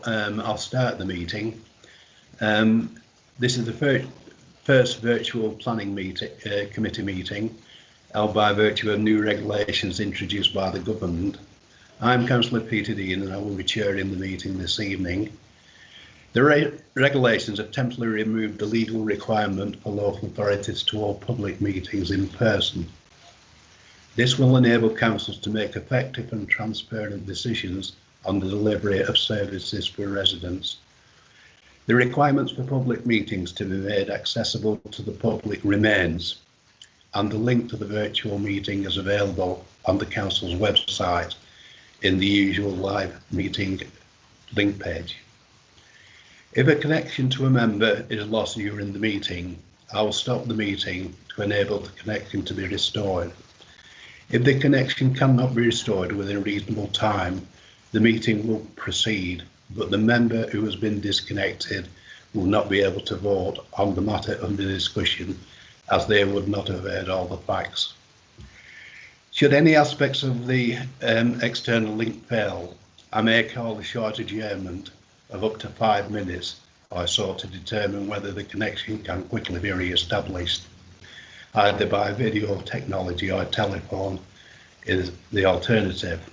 I'll start the meeting. This is the first virtual planning committee meeting held by virtue of new regulations introduced by the government. I'm Councillor Peter Dean and I will be chairing the meeting this evening. The regulations have temporarily removed the legal requirement for local authorities to hold public meetings in person. This will enable councils to make effective and transparent decisions on the delivery of services for residents. The requirements for public meetings to be made accessible to the public remains, and the link to the virtual meeting is available on the council's website in the usual live meeting link page. If a connection to a member is lost during the meeting, I will stop the meeting to enable the connection to be restored. If the connection cannot be restored within a reasonable time, the meeting will proceed, but the member who has been disconnected will not be able to vote on the matter under discussion, as they would not have heard all the facts. Should any aspects of the external link fail, I may call a short adjournment of up to 5 minutes or so to determine whether the connection can quickly be re-established, either by video technology or telephone is the alternative.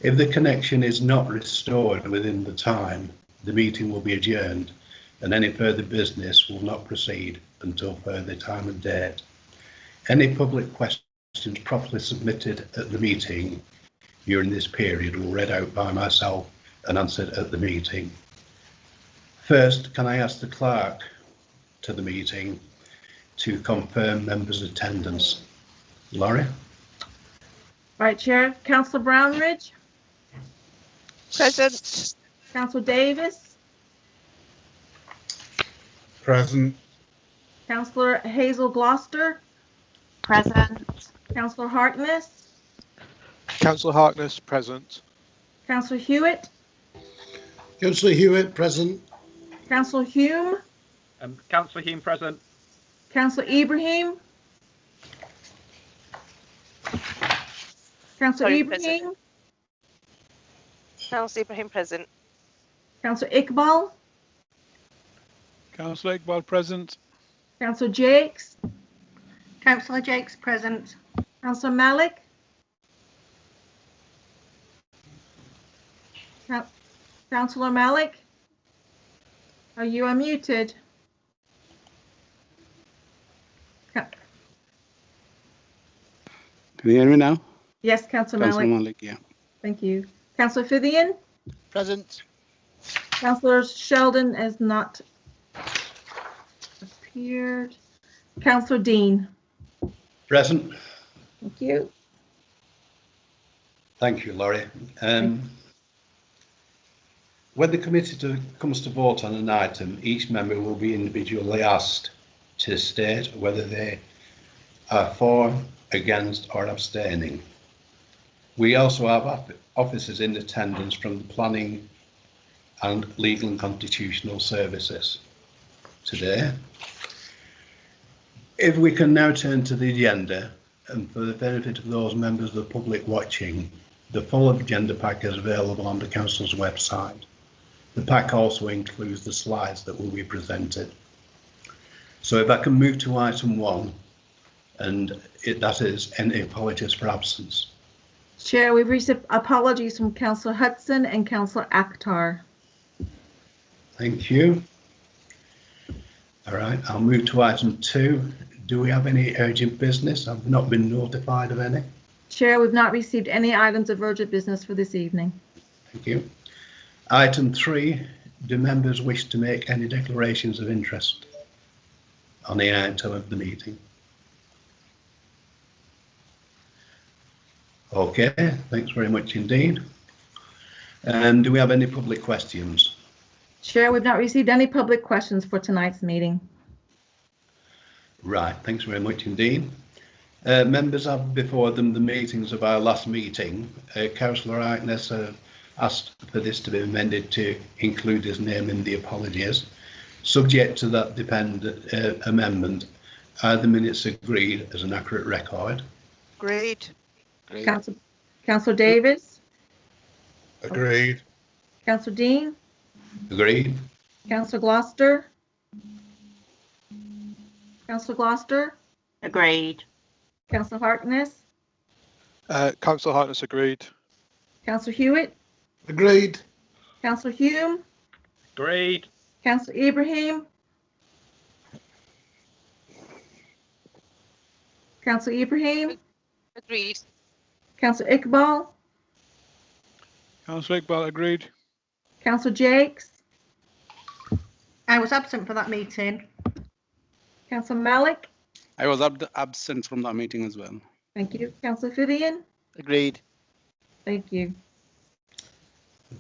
If the connection is not restored within the time, the meeting will be adjourned and any further business will not proceed until further time and date. Any public questions properly submitted at the meeting during this period will be read out by myself and answered at the meeting. First, can I ask the clerk to the meeting to confirm members' attendance? Laurie? Right, Chair. Councillor Brownridge? Present. Councillor Davis? Present. Councillor Hazel Gloucester? Present. Councillor Harkness? Councillor Harkness, present. Councillor Hewitt? Councillor Hewitt, present. Councillor Hume? Councillor Hume, present. Councillor Ibrahim? Councillor Ibrahim? Councillor Ibrahim, present. Councillor Iqbal? Councillor Iqbal, present. Councillor Jakes? Councillor Jakes, present. Councillor Malik? Councillor Malik? Are you unmuted? Can you hear me now? Yes, Councillor Malik. Councillor Malik, yeah. Thank you. Councillor Fithian? Present. Councillor Sheldon has not appeared. Councillor Dean? Present. Thank you. Thank you, Laurie. When the committee comes to vote on an item, each member will be individually asked to state whether they are for, against or abstaining. We also have officers in attendance from the Planning and Legal and Constitutional Services today. If we can now turn to the agenda, and for the benefit of those members of the public watching, the full agenda pack is available on the Council's website. The pack also includes the slides that will be presented. So if I can move to item 1, and that is any apologies for absence. Chair, we've received apologies from Councillor Hudson and Councillor Akhtar. Thank you. All right, I'll move to item 2. Do we have any urgent business? I've not been notified of any. Chair, we've not received any items of urgent business for this evening. Thank you. Item 3, do members wish to make any declarations of interest on the item of the meeting? Okay, thanks very much indeed. And do we have any public questions? Chair, we've not received any public questions for tonight's meeting. Right, thanks very much indeed. Members have before them the meetings of our last meeting. Councillor Harkness asked for this to be amended to include his name in the apologies. Subject to that amendment, are the minutes agreed as an accurate record? Agreed. Councillor Davis? Agreed. Councillor Dean? Agreed. Councillor Gloucester? Councillor Gloucester? Agreed. Councillor Harkness? Councillor Harkness agreed. Councillor Hewitt? Agreed. Councillor Hume? Agreed. Councillor Ibrahim? Councillor Ibrahim? Agreed. Councillor Iqbal? Councillor Iqbal agreed. Councillor Jakes? I was absent for that meeting. Councillor Malik? I was absent from that meeting as well. Thank you. Councillor Vivian? Agreed. Thank you.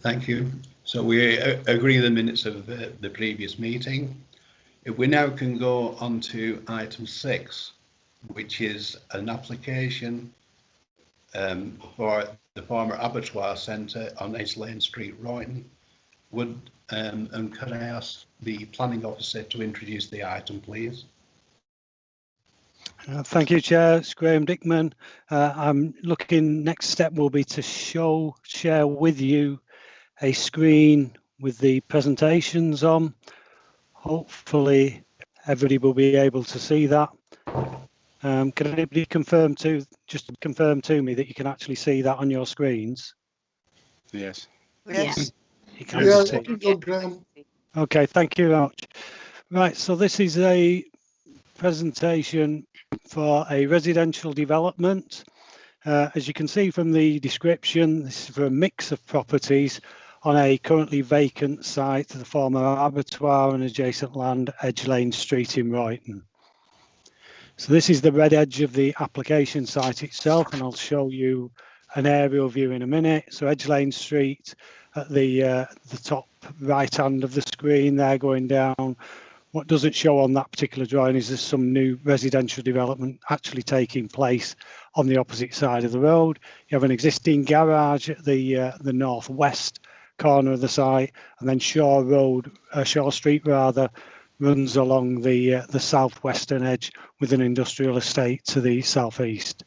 Thank you. So we agree the minutes of the previous meeting. If we now can go on to item 6, which is an application for the former abattoir centre on Edge Lane Street, Royton. And can I ask the planning officer to introduce the item, please? Thank you, Chair. It's Graham Dickman. I'm looking, next step will be to share with you a screen with the presentations on. Hopefully everybody will be able to see that. Can anybody confirm to me that you can actually see that on your screens? Yes. Yes. You can Yeah, see. looking good, Graham. Okay, thank you very much. Right, so this is a presentation for a residential development. As you can see from the description, this is for a mix of properties on a currently vacant site, the former abattoir and adjacent land, Edge Lane Street in Royton. So this is the red edge of the application site itself, and I'll show you an aerial view in a minute. So Edge Lane Street at the top right hand of the screen there going down. What doesn't show on that particular drawing is there's some new residential development actually taking place on the opposite side of the road. You have an existing garage at the northwest corner of the site, and then Shaw Street rather, runs along the southwestern edge with an industrial estate to the southeast.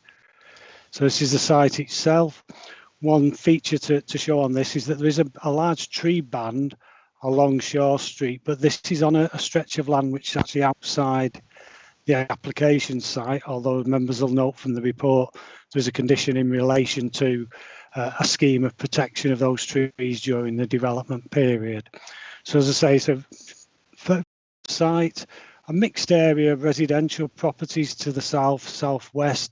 So this is the site itself. One feature to show on this is that there is a large tree band along Shaw Street, but this is on a stretch of land which is actually outside the application site, although members will note from the report there's a condition in relation to a scheme of protection of those trees during the development period. So as I say, it's a site, a mixed area of residential properties to the southwest,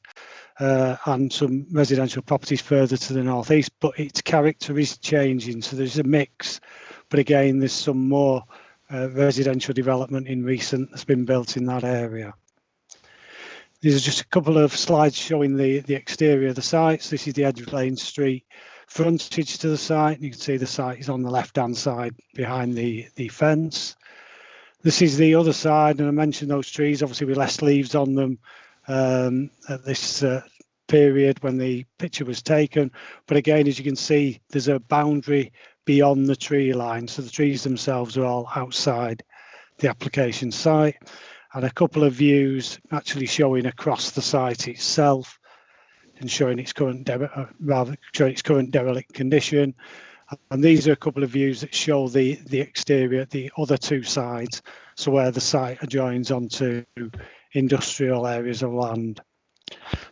and some residential properties further to the northeast, but its character is changing, so there's a mix. But again, there's some more residential development in recent that's been built in that area. These are just a couple of slides showing the exterior of the sites. This is the Edge Lane Street frontage to the site. You can see the site is on the left-hand side behind the fence. This is the other side, and I mentioned those trees, obviously with less leaves on them at this period when the picture was taken. But again, as you can see, there's a boundary beyond the tree line, so the trees themselves are all outside the application site, and a couple of views actually showing across the site itself and showing its current derelict condition. And these are a couple of views that show the exterior, the other two sides, so where the site adjoins onto industrial areas of land.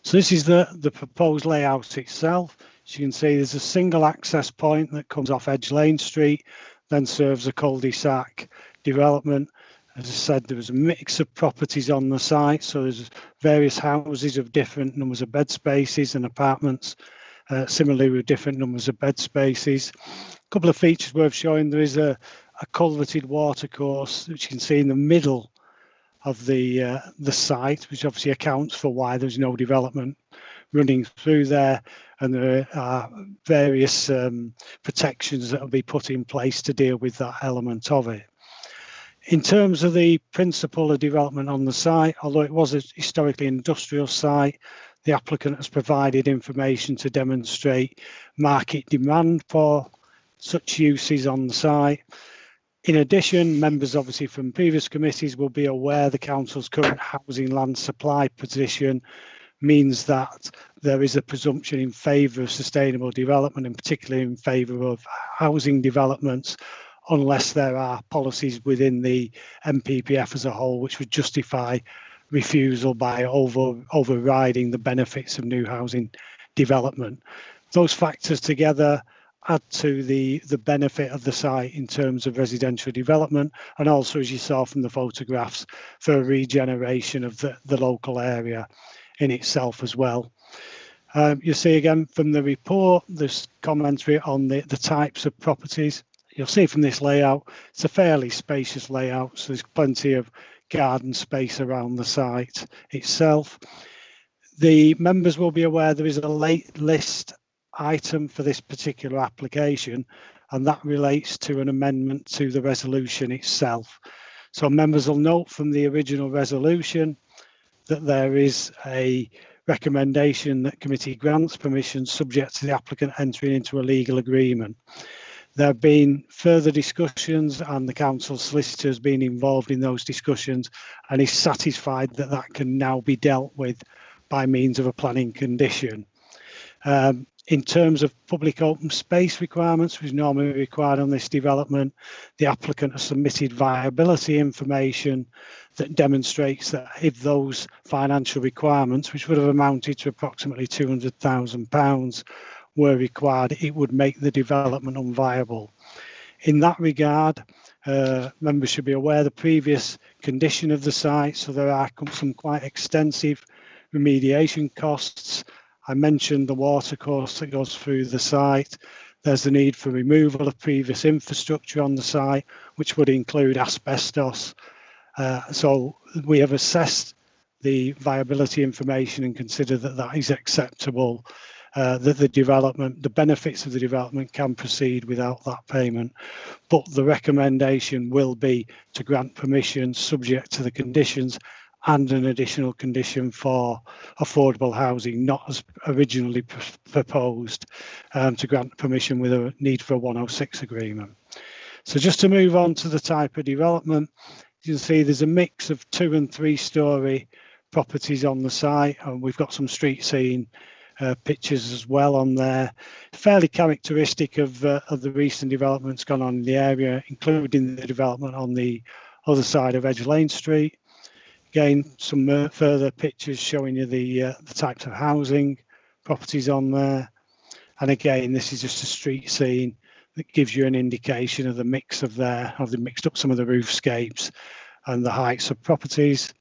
So this is the proposed layout itself. As you can see, there's a single access point that comes off Edge Lane Street, then serves a cul-de-sac development. As I said, there was a mix of properties on the site, so there's various houses of different numbers of bed spaces and apartments, similarly with different numbers of bed spaces. A couple of features worth showing: there is a culverted watercourse, which you can see in the middle of the site, which obviously accounts for why there's no development running through there, and there are various protections that will be put in place to deal with that element of it. In terms of the principle of development on the site, although it was a historically industrial site, the applicant has provided information to demonstrate market demand for such uses on the site. In addition, members obviously from previous committees will be aware the council's current housing land supply position means that there is a presumption in favour of sustainable development, and particularly in favour of housing developments unless there are policies within the MPPF as a whole which would justify refusal by overriding the benefits of new housing development. Those factors together add to the benefit of the site in terms of residential development, and also, as you saw from the photographs, for regeneration of the local area in itself as well. You see again from the report, there's commentary on the types of properties. You'll see from this layout, it's a fairly spacious layout, so there's plenty of garden space around the site itself. The members will be aware there is a late list item for this particular application, and that relates to an amendment to the resolution itself. So members will note from the original resolution that there is a recommendation that committee grants permission subject to the applicant entering into a legal agreement. There have been further discussions, and the council solicitor has been involved in those discussions and is satisfied that that can now be dealt with by means of a planning condition. In terms of public open space requirements, which is normally required on this development, the applicant has submitted viability information that demonstrates that if those financial requirements, which would have amounted to approximately £200,000, were required, it would make the development unviable. In that regard, members should be aware of the previous condition of the site, so there are some quite extensive remediation costs. I mentioned the water course that goes through the site. There's the need for removal of previous infrastructure on the site, which would include asbestos. So we have assessed the viability information and consider that that is acceptable, that the benefits of the development can proceed without that payment. But the recommendation will be to grant permission subject to the conditions and an additional condition for affordable housing, not as originally proposed, to grant permission with a need for a 106 agreement. So just to move on to the type of development, you can see there's a mix of 2- and 3-storey properties on the site, and we've got some street scene pictures as well on there. Fairly characteristic of the recent developments gone on in the area, including the development on the other side of Edge Lane Street. Again, some further pictures showing you the types of housing properties on there. And again, this is just a street scene that gives you an indication of the mix of there, how they mixed up some of the roofscapes and the heights of properties.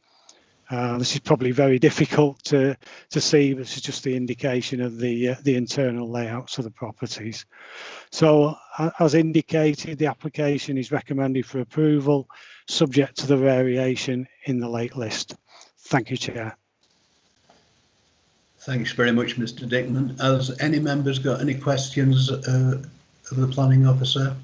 This is probably very difficult to see, but this is just the indication of the internal layouts of the properties. So as indicated, the application is recommended for approval, subject to the variation in the late list. Thank you, Chair. Thanks very much, Mr. Dickman. Has any members got any questions of the planning officer?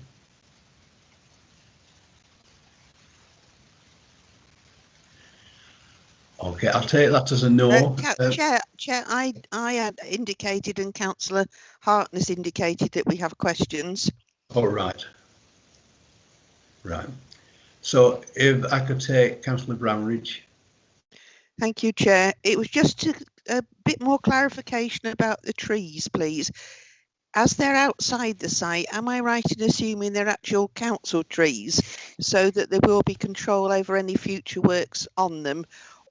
Okay, I'll take that as a no. Chair, I had indicated and Councillor Hartness indicated that we have questions. All right. Right. So if I could take Councillor Brownridge. Thank you, Chair. It was just a bit more clarification about the trees, please. As they're outside the site, am I right in assuming they're actual council trees so that there will be control over any future works on them?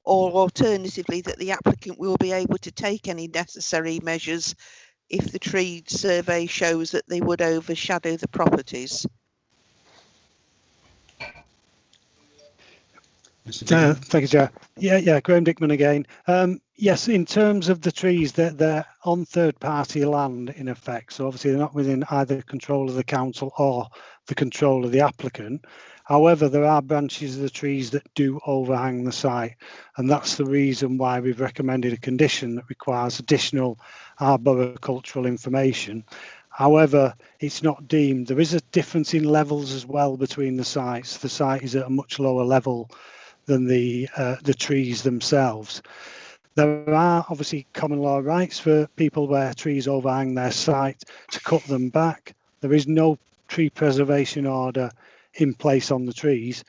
Or alternatively, that the applicant will be able to take any necessary measures if the tree survey shows that they would overshadow the properties? Thank you, Chair. Yeah, Graham Dickman again. Yes, in terms of the trees, they're on third-party land in effect. So obviously they're not within either control of the council or the control of the applicant. However, there are branches of the trees that do overhang the site, and that's the reason why we've recommended a condition that requires additional arboricultural information. However, it's not deemed. There is a difference in levels as well between the sites. The site is at a much lower level than the trees themselves. There are obviously common law rights for people where trees overhang their site to cut them back. There is no tree preservation order in place on the trees,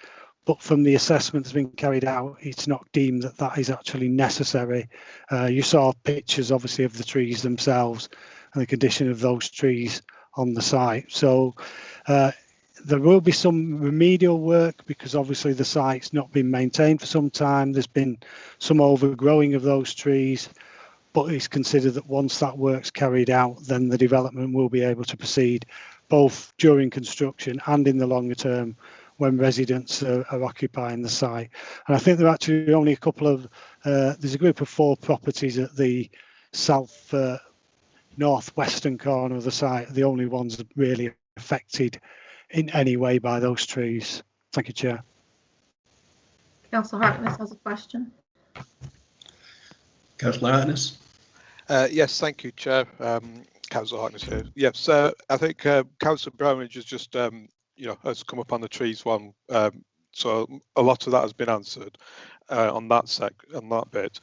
but from the assessment that's been carried out, it's not deemed that that is actually necessary. You saw pictures obviously of the trees themselves and the condition of those trees on the site. So There will be some remedial work because obviously the site's not been maintained for some time. There's been some overgrowing of those trees, but it's considered that once that work's carried out, then the development will be able to proceed both during construction and in the longer term when residents are occupying the site. And I think there are actually only a couple of, there's a group of 4 properties at the south northwestern corner of the site, the only ones really affected in any way by those trees. Thank you, Chair. Councillor Harkness has a question. Councillor Hartness. Yes, thank you, Chair. Councillor Harkness here. Yes, I think Councillor Brownridge has just, has come up on the trees one. So a lot of that has been answered on that bit.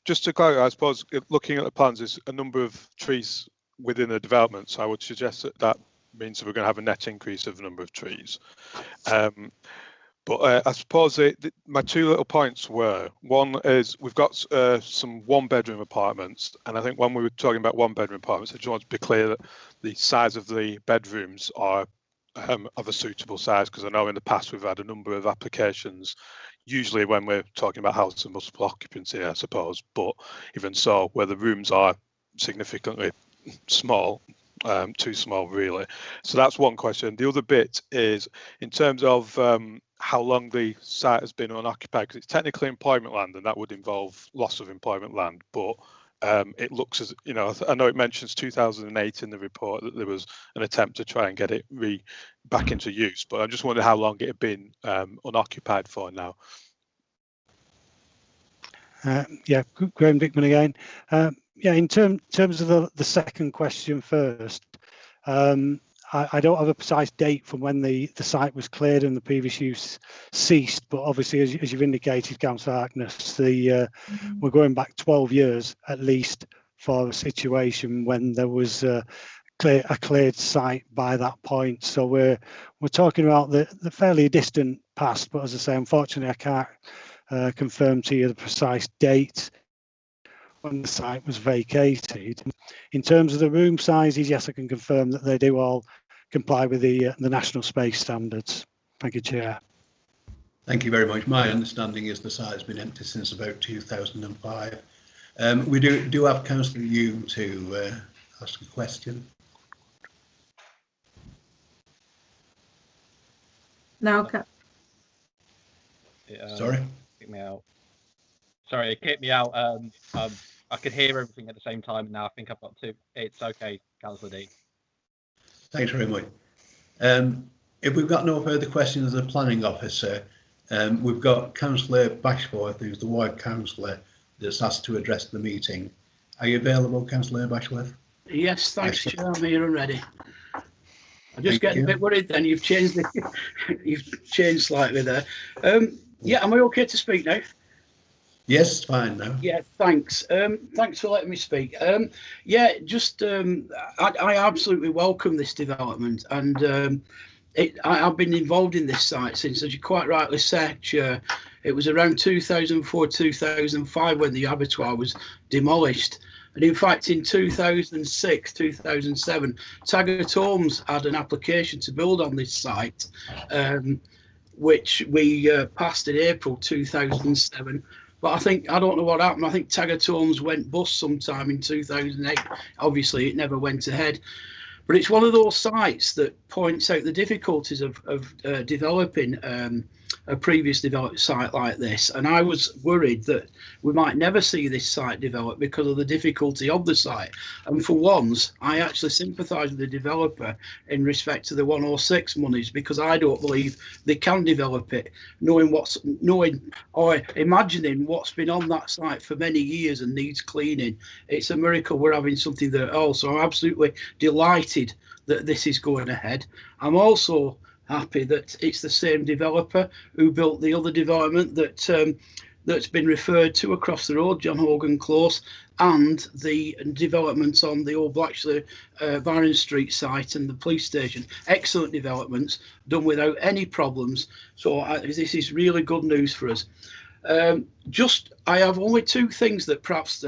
Just to clarify, I suppose looking at the plans, there's a number of trees within the development. So I would suggest that means that we're going to have a net increase of the number of trees. But I suppose my 2 little points were, one is we've got some 1-bedroom apartments, and I think when we were talking about 1-bedroom apartments, I just want to be clear that the size of the bedrooms are of a suitable size, because I know in the past we've had a number of applications, usually when we're talking about houses of multiple occupancy, I suppose, but even so, where the rooms are significantly small, too small really. So that's one question. The other bit is in terms of how long the site has been unoccupied, because it's technically employment land and that would involve loss of employment land, but it looks as, I know it mentions 2008 in the report that there was an attempt to try and get it back into use, but I just wonder how long it had been unoccupied for now. Yeah, Graham Dickman again. Yeah, in terms of the second question first, I don't have a precise date from when the site was cleared and the previous use ceased, but obviously, as you've indicated, Councillor Harkness, we're going back 12 years at least for a situation when there was a cleared site by that point. So we're talking about the fairly distant past, but as I say, unfortunately, I can't confirm to you the precise date when the site was vacated. In terms of the room sizes, yes, I can confirm that they do all comply with the national space standards. Thank you, Chair. Thank you very much. My understanding is the site has been empty since about 2005. We do have Councillor Hume to ask a question. No, Sorry? Kick me out. Sorry, it kicked me out. I could hear everything at the same time. Now I think I've got to. It's okay, Councillor D. Thanks very much. If we've got no further questions of the planning officer, we've got Councillor Bashworth, who's the ward councillor, that's asked to address the meeting. Are you available, Councillor Bashworth? Yes, thanks, Chair. I'm here and ready. I'm just getting a bit worried. Then you've changed you've changed slightly there. Yeah, am I okay to speak now? Yes, fine now. Yeah, thanks. Thanks for letting me speak. Yeah, just I absolutely welcome this development, and I've been involved in this site since, as you quite rightly said, Chair, it was around 2004-2005 when the abattoir was demolished. And in fact, in 2006, 2007, Taggart Homes had an application to build on this site, which we passed in April 2007. But I don't know what happened. I think Taggart Homes went bust sometime in 2008. Obviously, it never went ahead. But it's one of those sites that points out the difficulties of developing a previous developed site like this. And I was worried that we might never see this site develop because of the difficulty of the site. And for once, I actually sympathise with the developer in respect to the 106 monies, because I don't believe they can develop it, knowing or imagining what's been on that site for many years and needs cleaning. It's a miracle we're having something there also. I'm absolutely delighted that this is going ahead. I'm also happy that it's the same developer who built the other development that's been referred to across the road, John Hogan Close, and the developments on the old Blacksley Byron Street site and the police station. Excellent developments done without any problems. So this is really good news for us. I have only 2 things that perhaps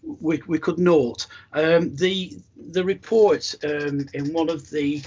we could note. The report in one of the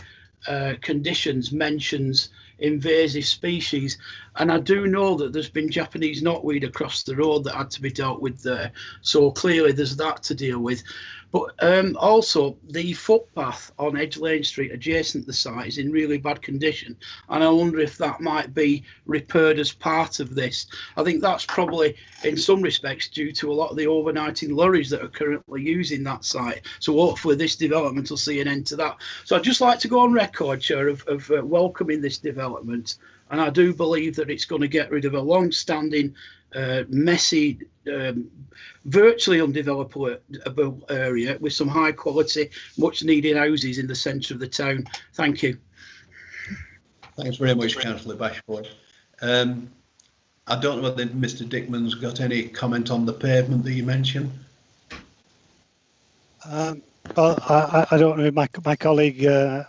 conditions mentions invasive species, and I do know that there's been Japanese knotweed across the road that had to be dealt with there, so clearly there's that to deal with. But also the footpath on Edge Lane Street adjacent to the site is in really bad condition, and I wonder if that might be repaired as part of this. I think that's probably in some respects due to a lot of the overnighting lorries that are currently using that site, so hopefully this development will see an end to that. So I'd just like to go on record, Chair, of welcoming this development, and I do believe that it's going to get rid of a long-standing messy, virtually undevelopable area with some high quality, much needed houses in the centre of the town. Thank you. Thanks very much, Councillor Bashford. I don't know whether Mr. Dickman's got any comment on the pavement that you mentioned. Well, I don't know if my colleague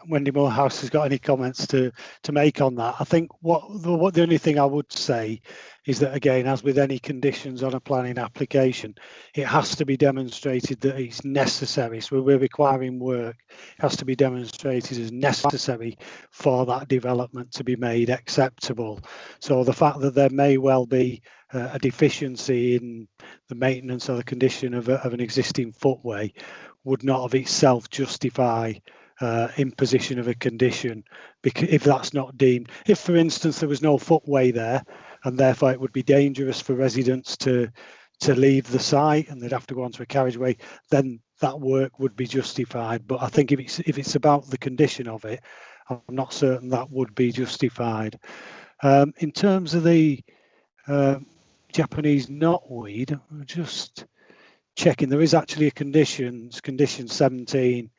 Wendy Morehouse has got any comments to make on that. I think the only thing I would say is that, again, as with any conditions on a planning application, it has to be demonstrated that it's necessary. So we're requiring work, it has to be demonstrated as necessary for that development to be made acceptable. So the fact that there may well be a deficiency in the maintenance or the condition of an existing footway would not of itself justify imposition of a condition, because if that's not deemed, if for instance there was no footway there and therefore it would be dangerous for residents to leave the site and they'd have to go onto a carriageway, then that work would be justified. But I think if it's about the condition of it, I'm not certain that would be justified. In terms of the Japanese knotweed, just checking, there is actually a condition 17,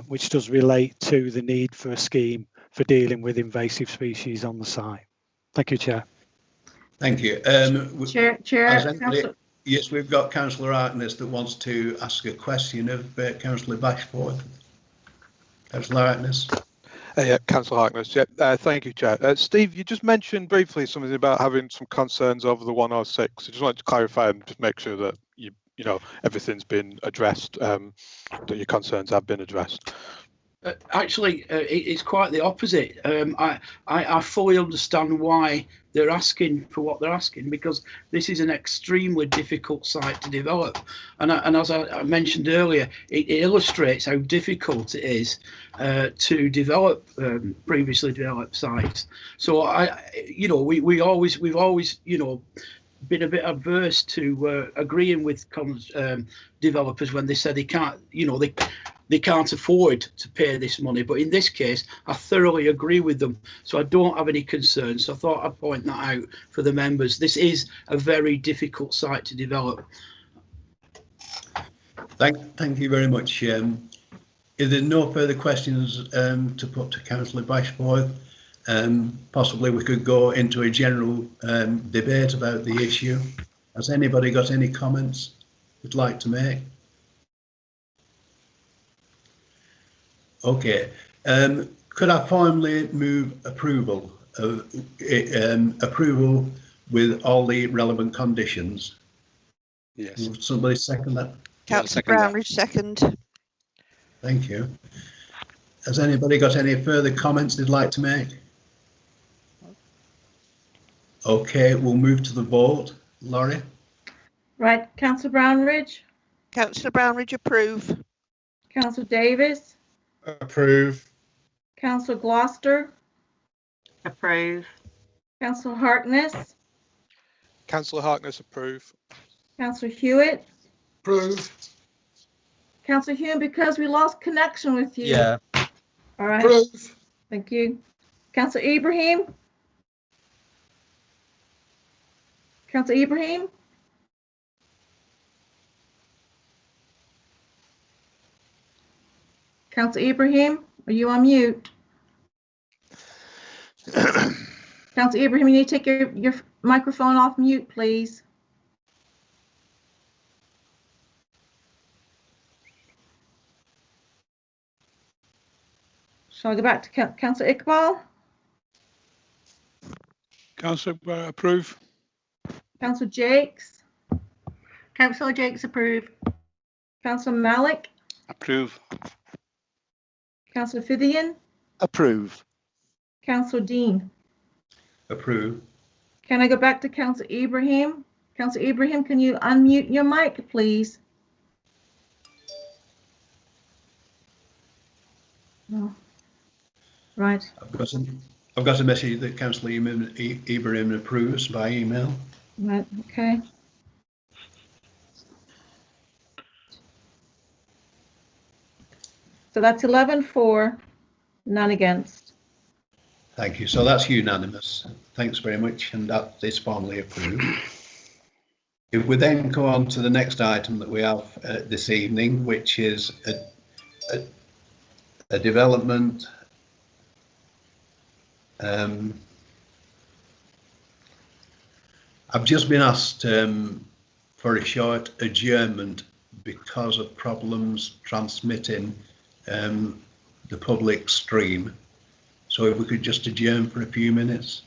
which does relate to the need for a scheme for dealing with invasive species on the site. Thank you, Chair. Thank you. Chair, yes, we've got Councillor Harkness that wants to ask a question of Councillor Bashford. Councillor Harkness. Yeah, Councillor Harkness. Yeah, thank you, Chair. Steve, you just mentioned briefly something about having some concerns over the 106. I just wanted to clarify and just make sure that you know everything's been addressed, that your concerns have been addressed. Actually, it's quite the opposite. I fully understand why they're asking for what they're asking, because this is an extremely difficult site to develop, and as I mentioned earlier, it illustrates how difficult it is to develop previously developed sites. So we've always been a bit adverse to agreeing with developers when they said they can't, they can't afford to pay this money. But in this case, I thoroughly agree with them, so I don't have any concerns. So I thought I'd point that out for the members. This is a very difficult site to develop. Thank you very much. If there's no further questions to put to Councillor Bashford, possibly we could go into a general debate about the issue. Has anybody got any comments they'd like to make? Okay. Could I formally move approval with all the relevant conditions? Yes. Would somebody second that? Councillor Brownridge, second. Thank you. Has anybody got any further comments they'd like to make? Okay, we'll move to the vote. Laurie? Right, Councillor Brownridge, Councillor Brownridge, approve. Councillor Davis, Approve. Councillor Gloucester, Approve. Councillor Harkness, Councillor Harkness, approve. Councillor Hewitt. Approve. Councillor Hewitt, because we lost connection with you. Yeah. All right. Approve. Thank you. Councillor Ibrahim. Councillor Ibrahim. Councillor Ibrahim, are you on mute? Councillor Ibrahim, you need to take your microphone off mute, please. Shall I go back to Councillor Iqbal? Councillor, approve. Councillor Jakes? Councillor Jakes, approve. Councillor Malik? Approve. Councillor Fithian? Approve. Councillor Dean. Approve. Can I go back to Councillor Ibrahim? Councillor Ibrahim, can you unmute your mic, please? No. Right. I've got a message that Councillor Ibrahim approves by email. Right. Okay. So that's 11 for, none against. Thank you. So that's unanimous. Thanks very much, and that is formally approved. If we then go on to the next item that we have this evening, which is a development I've just been asked for a short adjournment because of problems transmitting the public stream. So if we could just adjourn for a few minutes.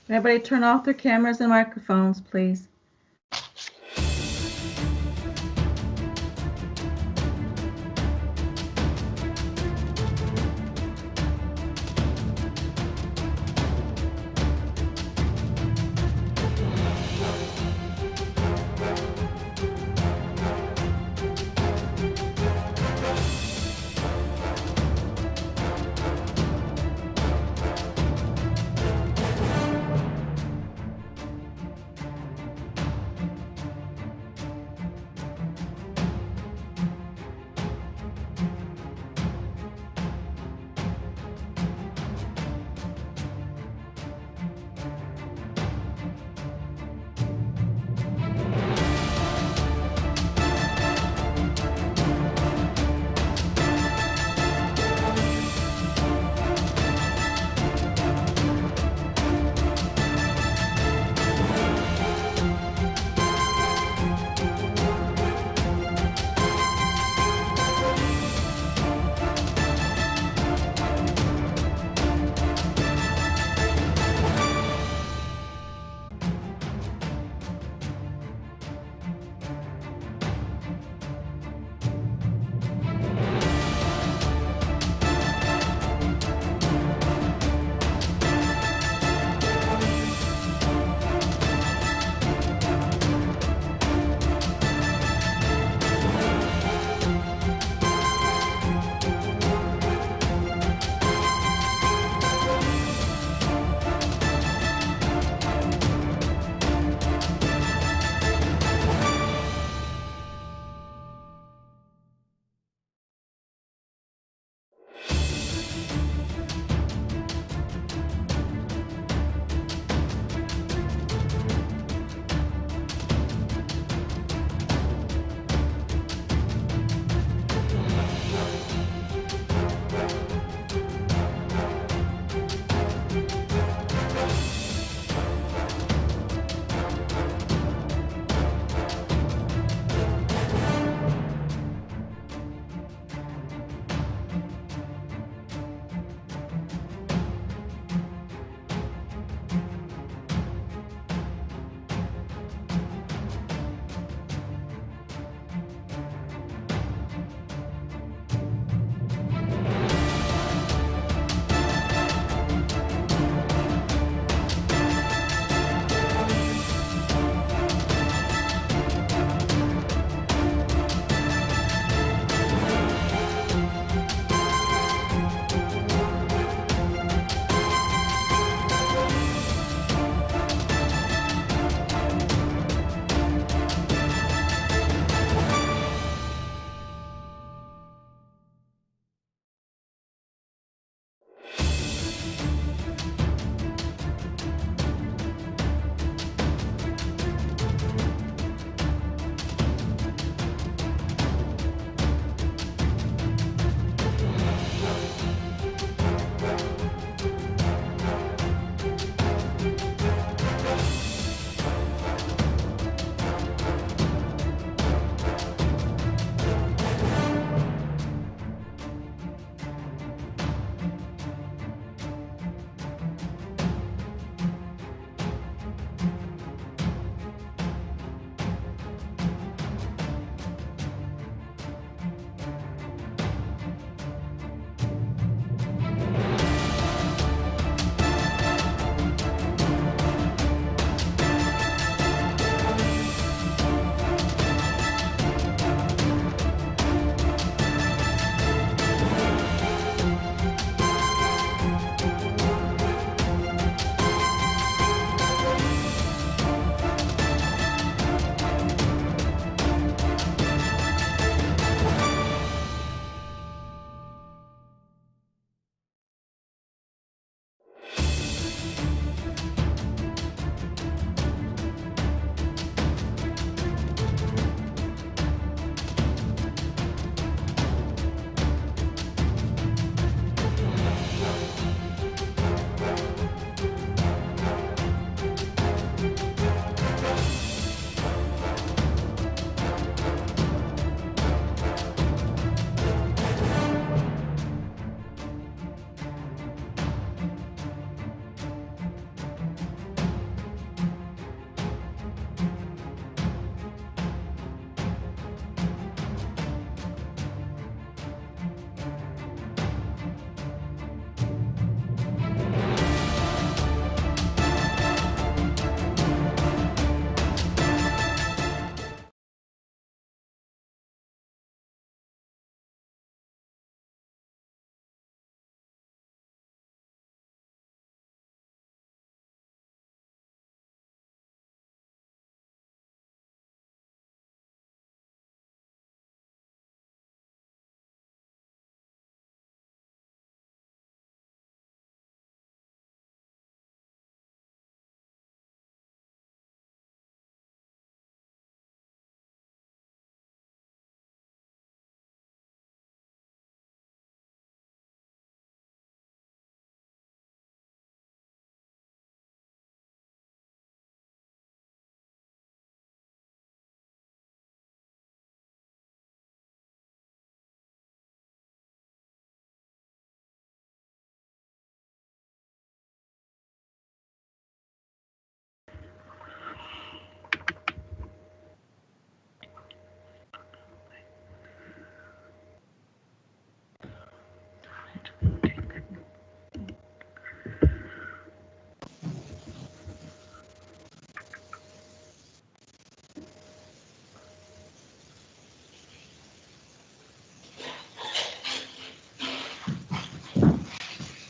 Everybody turn off their cameras and microphones, please.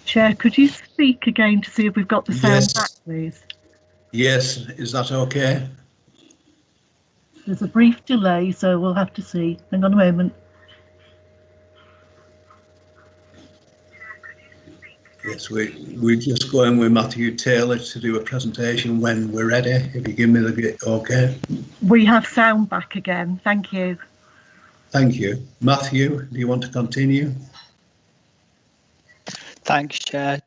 Chair, could you speak again to see if we've got the sound Yes. back, please? Yes, is that okay? There's a brief delay, so we'll have to see. Hang on a moment. Yes, we're just going with Matthew Taylor to do a presentation when we're ready. If you give me the okay. We have sound back again. Thank you. Thank you. Matthew, do you want to continue? Thanks, Chair.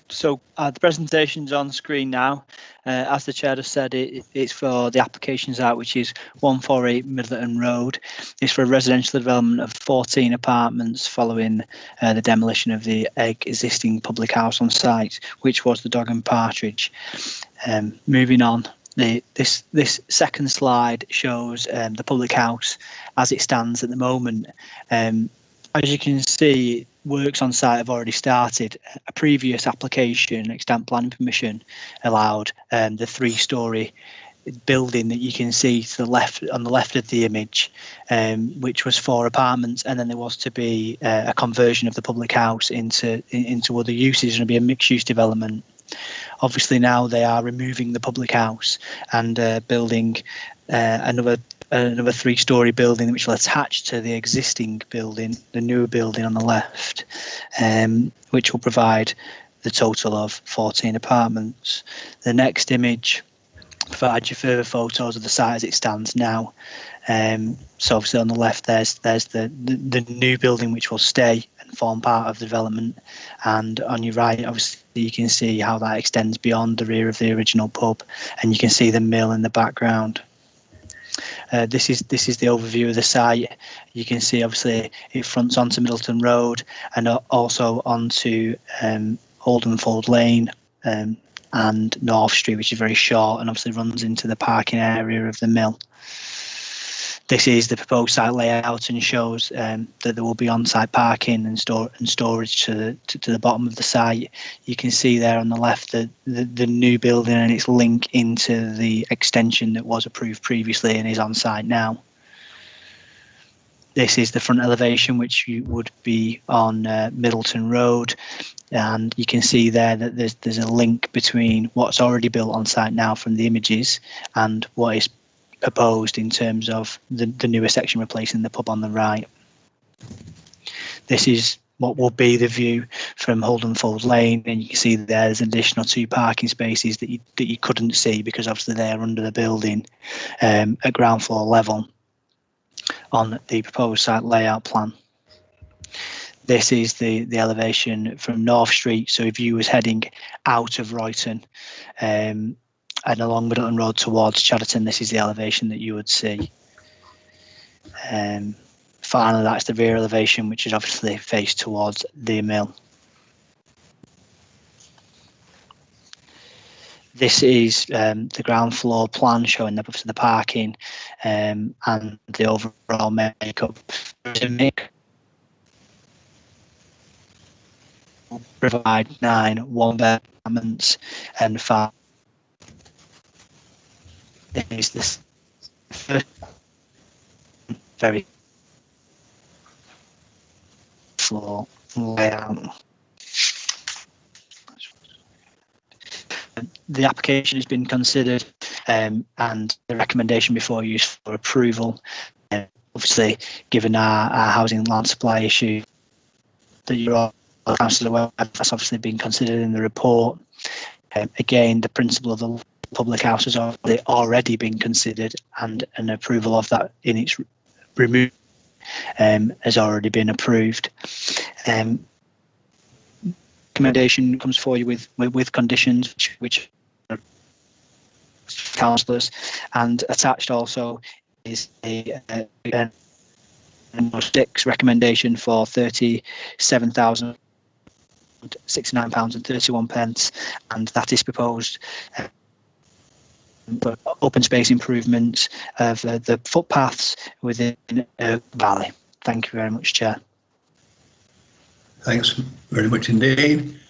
So the presentation's on screen now. As the Chair has said, it's for the applications out, which is 148 Middleton Road. It's for a residential development of 14 apartments following the demolition of the existing public house on site, which was the Dog and Partridge. Moving on, this second slide shows the public house as it stands at the moment. As you can see, works on site have already started. A previous application, extant planning permission, allowed the 3-storey building that you can see to the left, on the left of the image, which was 4 apartments, and then there was to be a conversion of the public house into other uses, and it'll be a mixed-use development. Obviously now they are removing the public house and building another 3-storey building which will attach to the existing building, the newer building on the left, which will provide the total of 14 apartments. The next image provides you further photos of the site as it stands now. So obviously on the left there's the new building which will stay and form part of the development, and on your right obviously you can see how that extends beyond the rear of the original pub, and you can see the mill in the background. This is the overview of the site. You can see obviously it fronts onto Middleton Road and also onto Oldham Lane and North Street, which is very short and obviously runs into the parking area of the mill. This is the proposed site layout and shows that there will be on-site parking and storage to the bottom of the site. You can see there on the left the new building and its link into the extension that was approved previously and is on site now. This is the front elevation, which would be on Middleton Road, and you can see there that there's a link between what's already built on site now from the images and what is proposed in terms of the newer section replacing the pub on the right. This is what will be the view from Oldham Lane, and you can see there's an additional 2 parking spaces that you couldn't see because obviously they're under the building at ground floor level on the proposed site layout plan. This is the elevation from North Street, so if you was heading out of Royton and along Middleton Road towards Chadderton, this is the elevation that you would see. Finally, that's the rear elevation, which is obviously faced towards the mill. This is the ground floor plan showing the parking and the overall makeup. Provide 9 one-bed apartments and 5. Is this very floor layout. The application has been considered and the recommendation before you is for approval. Obviously, given our housing and land supply issue that you're all aware, that's obviously been considered in the report. Again, the principle of the public house has already been considered, and an approval of that in its removal has already been approved. Recommendation comes for you with conditions which are councillors, and attached also is a six recommendation for £37,069.31, and that is proposed for open space improvements of the footpaths within Valley. Thank you very much, Chair. Thanks very much indeed.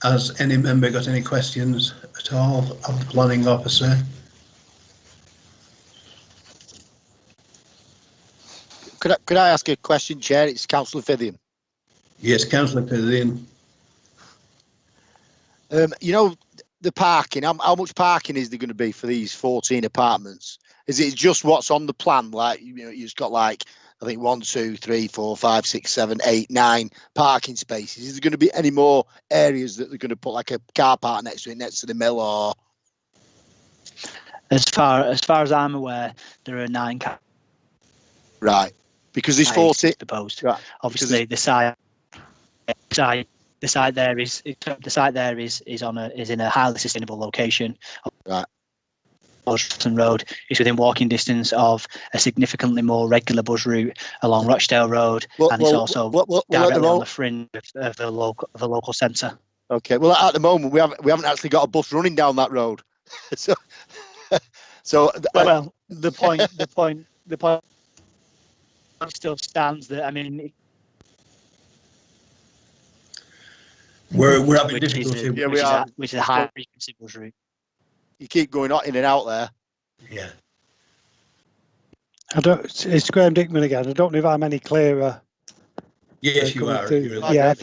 Has any member got any questions at all of the planning officer? Could I ask a question, Chair? It's Councillor Fithian. Yes, Councillor Fithian. You know, the parking, how much parking is there going to be for these 14 apartments? Is it just what's on the plan? Like, you know, you've got like, I think 1, 2, 3, 4, 5, 6, 7, 8, 9 parking spaces. Is there going to be any more areas that they're going to put like a car park next to it, next to the mill, or? As far as I'm aware, there are 9 cars. Right, because there's 14 proposed. Right. Obviously, the site there is in a highly sustainable location. Right. Oldham Road is within walking distance of a significantly more regular bus route along Rochdale Road, and it's also directly on the fringe of the local centre. Okay. Well, at the moment, we haven't actually got a bus running down that road. Well, the point still stands that, I mean, we're having difficulty. Yeah, we are. Which is a high frequency bus route. You keep going in and out there. Yeah. It's Graham Dickman again. I don't know if I'm any clearer. Yes, you are. Yeah, I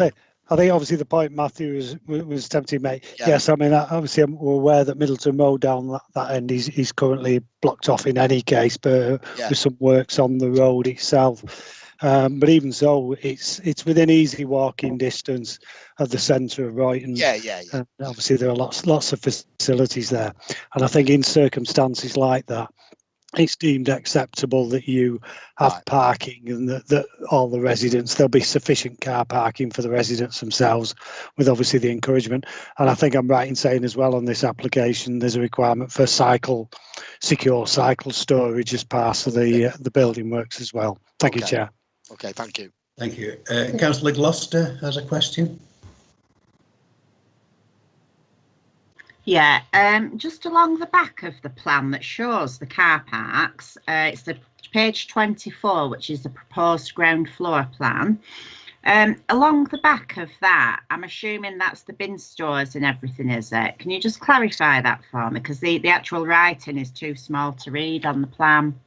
think obviously the point Matthew was attempting to make. Yeah. Yes, I mean, obviously I'm aware that Middleton Road down that end is currently blocked off in any case, but with some works on the road itself. But even so, it's within easy walking distance of the centre of Royton. Yeah. Obviously, there are lots of facilities there, and I think in circumstances like that, it's deemed acceptable that you have parking, and that all the residents, there'll be sufficient car parking for the residents themselves, with obviously the encouragement. And I think I'm right in saying as well on this application, there's a requirement for secure cycle storage as part of the building works as well. Thank you, Chair. Okay, thank you. Thank you. Councillor Gloucester has a question. Yeah, just along the back of the plan that shows the car parks, it's the page 24, which is the proposed ground floor plan. Along the back of that, I'm assuming that's the bin stores and everything, is it? Can you just clarify that for me? Because the actual writing is too small to read on the plan.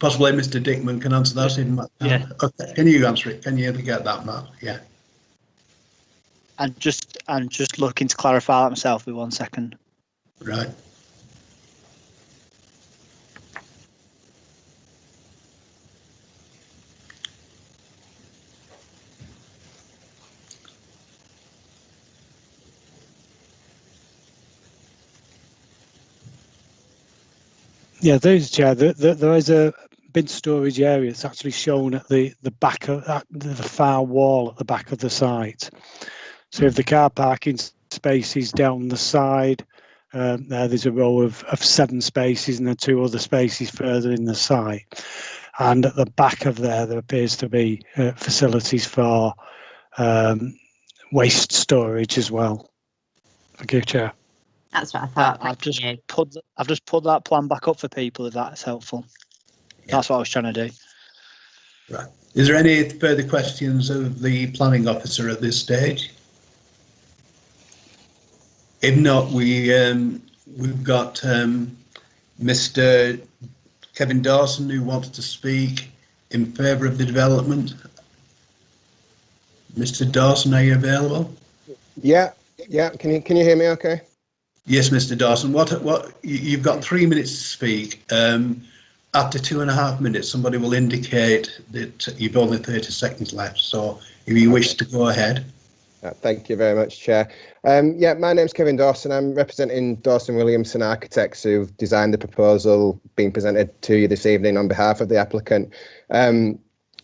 Possibly Mr. Dickman can answer that. Yeah. Okay. Can you answer it? Can you get that, Matt? Yeah. I'm just looking to clarify that myself with 1 second. Right. Yeah, there is, Chair. There is a bin storage area. It's actually shown at the back of the far wall at the back of the site. So if the car parking spaces down the side, there's a row of 7 spaces and then 2 other spaces further in the site. And at the back of there appears to be facilities for waste storage as well. Thank you, Chair. That's what I thought. I've just put that plan back up for people, if that's helpful. Yeah. That's what I was trying to do. Right. Is there any further questions of the planning officer at this stage? If not, we've got Mr. Kevin Dawson, who wants to speak in favour of the development. Mr. Dawson, are you available? Yeah. Can you hear me? Okay. Yes, Mr. Dawson. What you've got 3 minutes to speak. After 2.5 minutes, somebody will indicate that you've only 30 seconds left. So if you wish to go ahead. Thank you very much, Chair. Yeah, my name's Kevin Dawson. I'm representing Dawson Williamson Architects, who've designed the proposal being presented to you this evening on behalf of the applicant.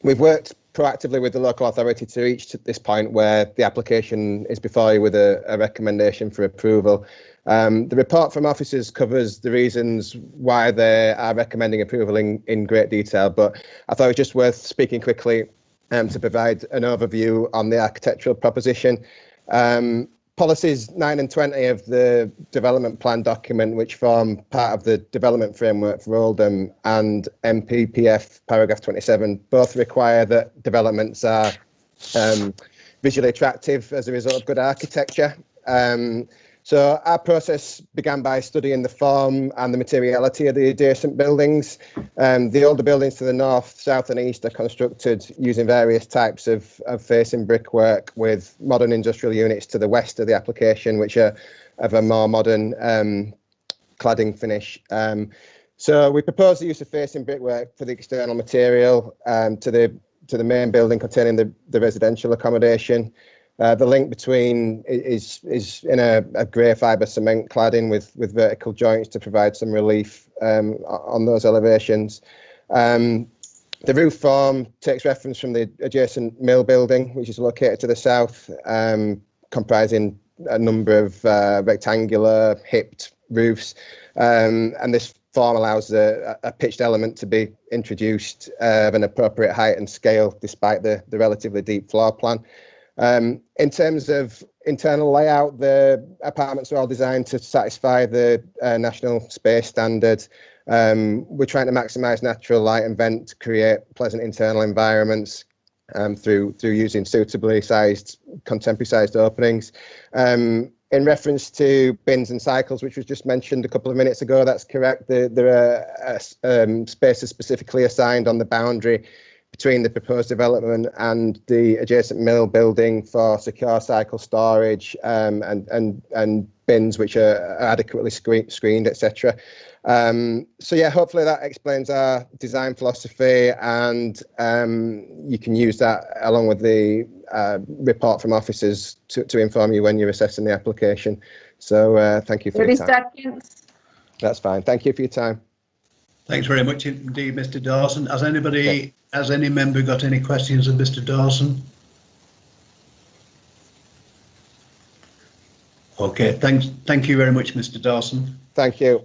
We've worked proactively with the local authority to reach to this point where the application is before you with a recommendation for approval. The report from officers covers the reasons why they are recommending approval in great detail, but I thought it was just worth speaking quickly to provide an overview on the architectural proposition. Policies 9 and 20 of the development plan document, which form part of the development framework for Oldham, and MPPF paragraph 27, both require that developments are visually attractive as a result of good architecture. So our process began by studying the form and the materiality of the adjacent buildings. The older buildings to the north, south and east are constructed using various types of facing brickwork, with modern industrial units to the west of the application, which are of a more modern cladding finish. So we propose the use of facing brickwork for the external material to the main building containing the residential accommodation. The link between is in a grey fibre cement cladding with vertical joints to provide some relief on those elevations. The roof form takes reference from the adjacent mill building, which is located to the south, comprising a number of rectangular hipped roofs, and this form allows a pitched element to be introduced of an appropriate height and scale despite the relatively deep floor plan. In terms of internal layout, the apartments are all designed to satisfy the National Space Standard. We're trying to maximise natural light and vent to create pleasant internal environments through using suitably sized, contemporary sized openings. In reference to bins and cycles, which was just mentioned a couple of minutes ago, that's correct. There are spaces specifically assigned on the boundary between the proposed development and the adjacent mill building for secure cycle storage and bins which are adequately screened, etc. So yeah, hopefully that explains our design philosophy, and you can use that along with the report from officers to inform you when you're assessing the application. So thank you for your time. 30 seconds. That's fine. Thank you for your time. Thanks very much indeed, Mr. Dawson. Has any member got any questions of Mr. Dawson? Okay, thank you very much, Mr. Dawson. Thank you.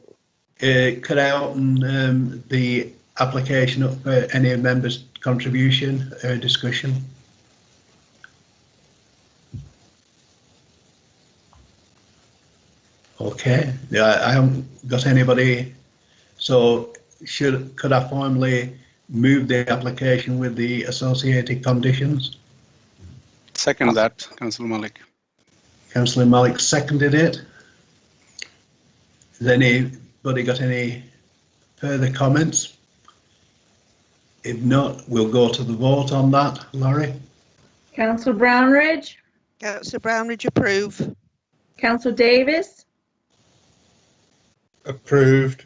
Could I open the application up for any members' contribution or discussion? Okay, yeah, I haven't got anybody, so could I formally move the application with the associated conditions? Second that, Councillor Malik. Councillor Malik seconded it. Has anybody got any further comments? If not, we'll go to the vote on that. Laurie? Councillor Brownridge, Councillor Brownridge, approve. Councillor Davis, Approved.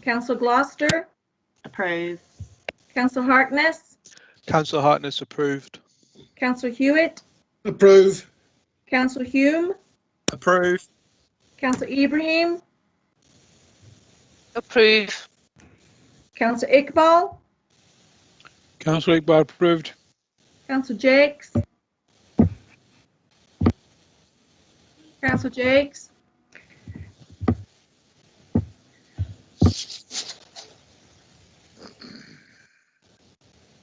Councillor Gloucester, Approve. Councillor Harkness, Councillor Harkness, approved. Councillor Hewitt, Approve. Councillor Hume, Approve. Councillor Ibrahim, Approve. Councillor Iqbal, Councillor Iqbal, approved. Councillor Jakes, Councillor Jakes,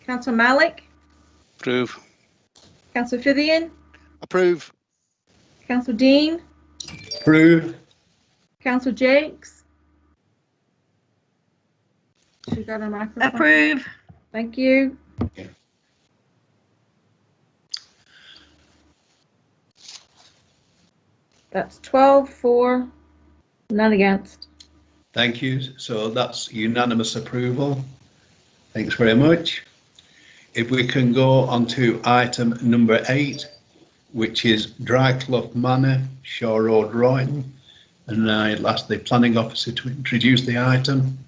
Councillor Malik, Approve. Councillor Fithian, Approve. Councillor Dean, Approve. Councillor Jakes. She got a microphone. Approve. Thank you. That's 12 for, none against. Thank you. So that's unanimous approval. Thanks very much. If we can go on to item number 8, which is Dryclough Manor, Shaw Road, Royton, and I'll ask the planning officer to introduce the item.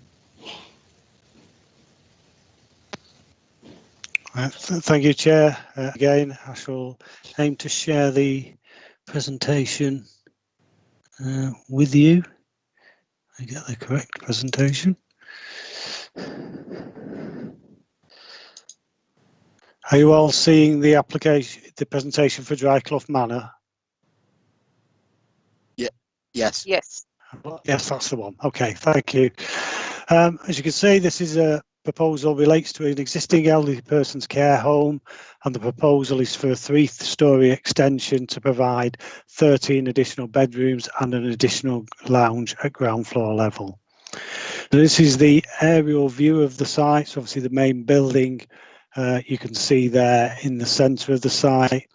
Thank you, Chair. Again, I shall aim to share the presentation with you. I get the correct presentation. Are you all seeing the application, the presentation for Dryclough Manor? Yeah. Yes. Yes. Yes, that's the one. Okay, thank you. As you can see, this is a proposal relates to an existing elderly person's care home, and the proposal is for a 3-storey extension to provide 13 additional bedrooms and an additional lounge at ground floor level. This is the aerial view of the site. So obviously the main building You can see there in the centre of the site,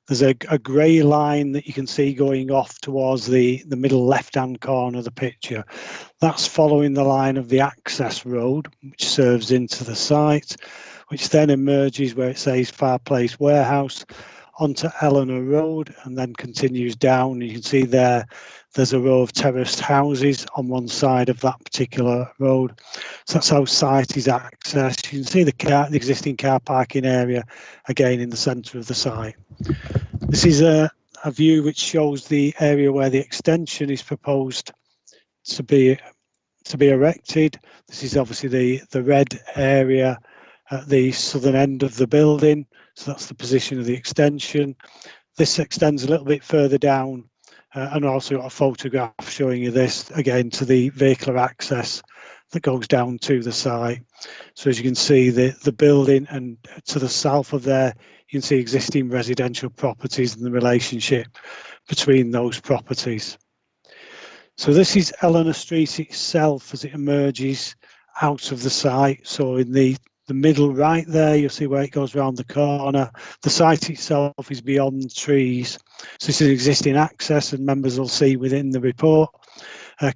there's a grey line that you can see going off towards the middle left-hand corner of the picture. That's following the line of the access road, which serves into the site, which then emerges where it says Far Place Warehouse onto Eleanor Road and then continues down. You can see there's a row of terraced houses on one side of that particular road. So that's how site is accessed. You can see the existing car parking area again in the centre of the site. This is a view which shows the area where the extension is proposed to be erected. This is obviously the red area at the southern end of the building. So that's the position of the extension. This extends a little bit further down and also got a photograph showing you this again to the vehicular access that goes down to the site. So as you can see the building, and to the south of there you can see existing residential properties and the relationship between those properties. So this is Eleanor Street itself as it emerges out of the site. So in the middle right there, you'll see where it goes around the corner. The site itself is beyond trees. So this is existing access, and members will see within the report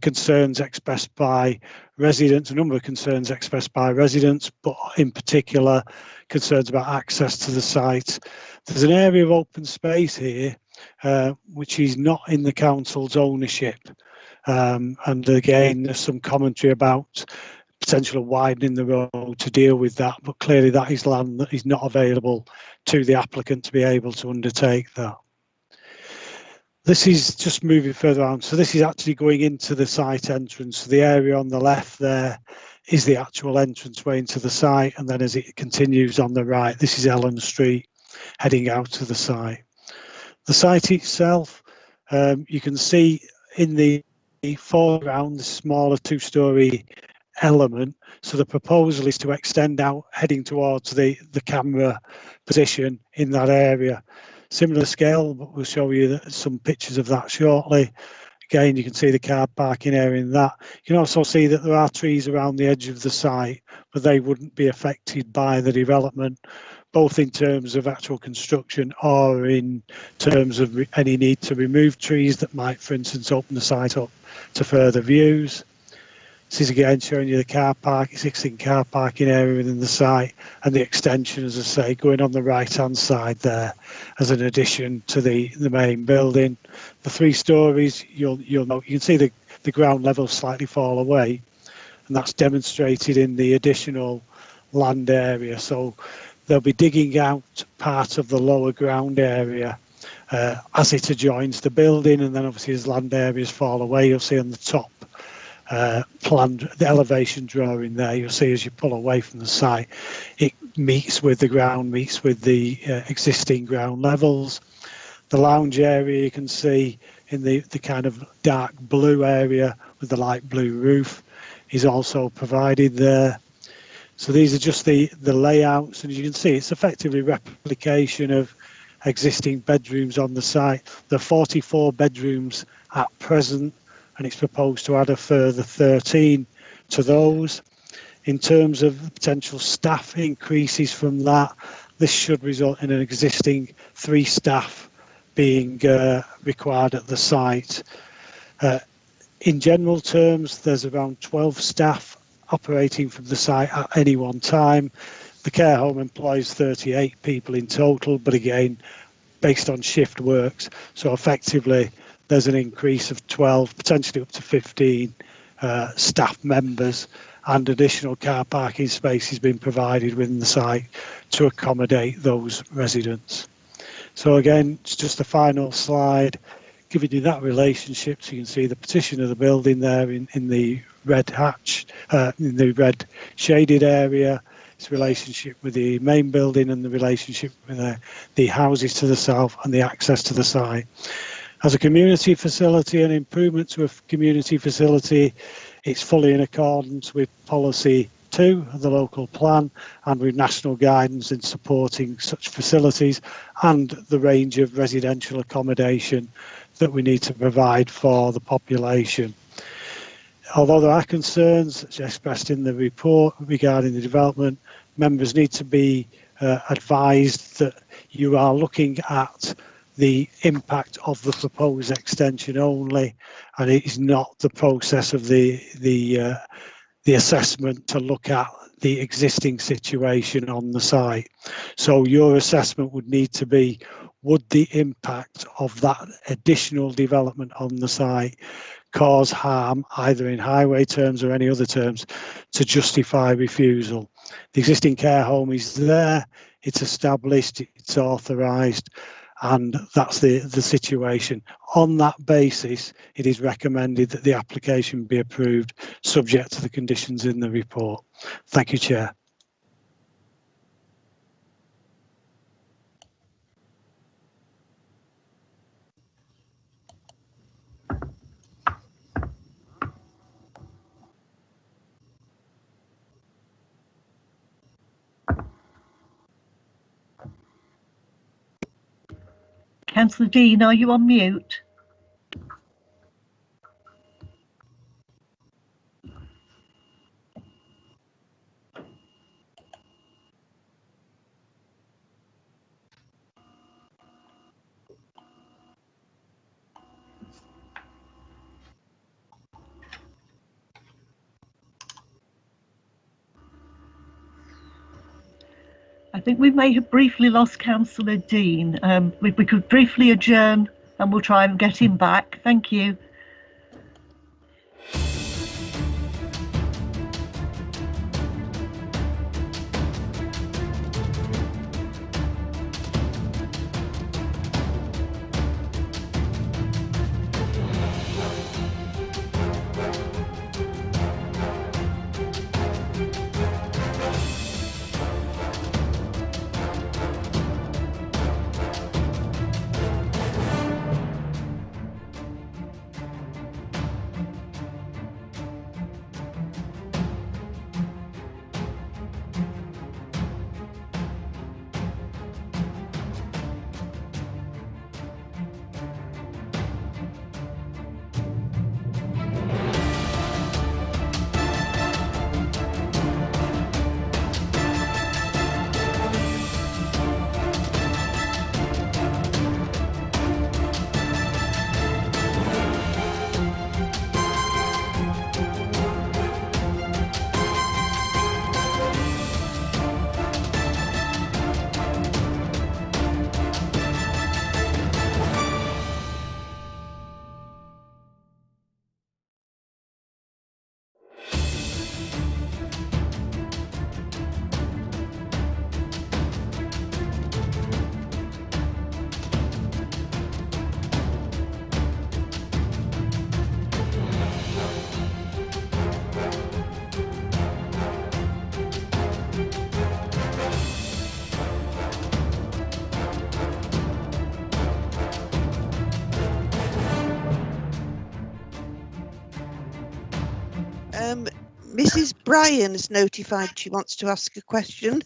concerns expressed by residents, a number of concerns expressed by residents, but in particular concerns about access to the site. There's an area of open space here which is not in the council's ownership. And again, there's some commentary about potential of widening the road to deal with that, but clearly that is land that is not available to the applicant to be able to undertake that. This is just moving further on. So this is actually going into the site entrance. So the area on the left there is the actual entranceway into the site, and then as it continues on the right, this is Eleanor Street heading out to the site. The site itself, you can see in the foreground the smaller two-storey element. So the proposal is to extend out heading towards the camera position in that area. Similar scale, but we'll show you some pictures of that shortly. Again, you can see the car parking area in that. You can also see that there are trees around the edge of the site, but they wouldn't be affected by the development, both in terms of actual construction or in terms of any need to remove trees that might, for instance, open the site up to further views. This is again showing you the car park, existing car parking area within the site, and the extension, as I say, going on the right-hand side there as an addition to the main building. The 3 stories, you'll note, you can see the ground level slightly fall away, and that's demonstrated in the additional land area. So they'll be digging out part of the lower ground area as it adjoins the building, and then obviously as land areas fall away, you'll see on the top planned, the elevation drawing there, you'll see as you pull away from the site, it meets with the ground, meets with the existing ground levels. The lounge area you can see in the kind of dark blue area with the light blue roof is also provided there. So these are just the layouts, and as you can see, it's effectively replication of existing bedrooms on the site. There are 44 bedrooms at present, and it's proposed to add a further 13 to those. In terms of the potential staff increases from that, this should result in an existing 3 staff being required at the site. In general terms, there's around 12 staff operating from the site at any one time. The care home employs 38 people in total, but again, based on shift works. So effectively, there's an increase of 12, potentially up to 15 staff members, and additional car parking spaces being provided within the site to accommodate those residents. So again, it's just a final slide giving you that relationship, so you can see the position of the building there in the red hatch, in the red shaded area, its relationship with the main building and the relationship with the houses to the south and the access to the site. As a community facility and improvement to a community facility, it's fully in accordance with policy 2 of the local plan and with national guidance in supporting such facilities and the range of residential accommodation that we need to provide for the population. Although there are concerns expressed in the report regarding the development, members need to be advised that you are looking at the impact of the proposed extension only, and it is not the process of the assessment to look at the existing situation on the site. So your assessment would need to be, would the impact of that additional development on the site cause harm, either in highway terms or any other terms, to justify refusal? The existing care home is there, it's established, it's authorised, and that's the situation. On that basis, it is recommended that the application be approved, subject to the conditions in the report. Thank you, Chair. Councillor Dean, are you on mute? I think we may have briefly lost Councillor Dean. We could briefly adjourn and we'll try and get him back. Thank you. Mrs. Bryan's notified she wants to ask a question.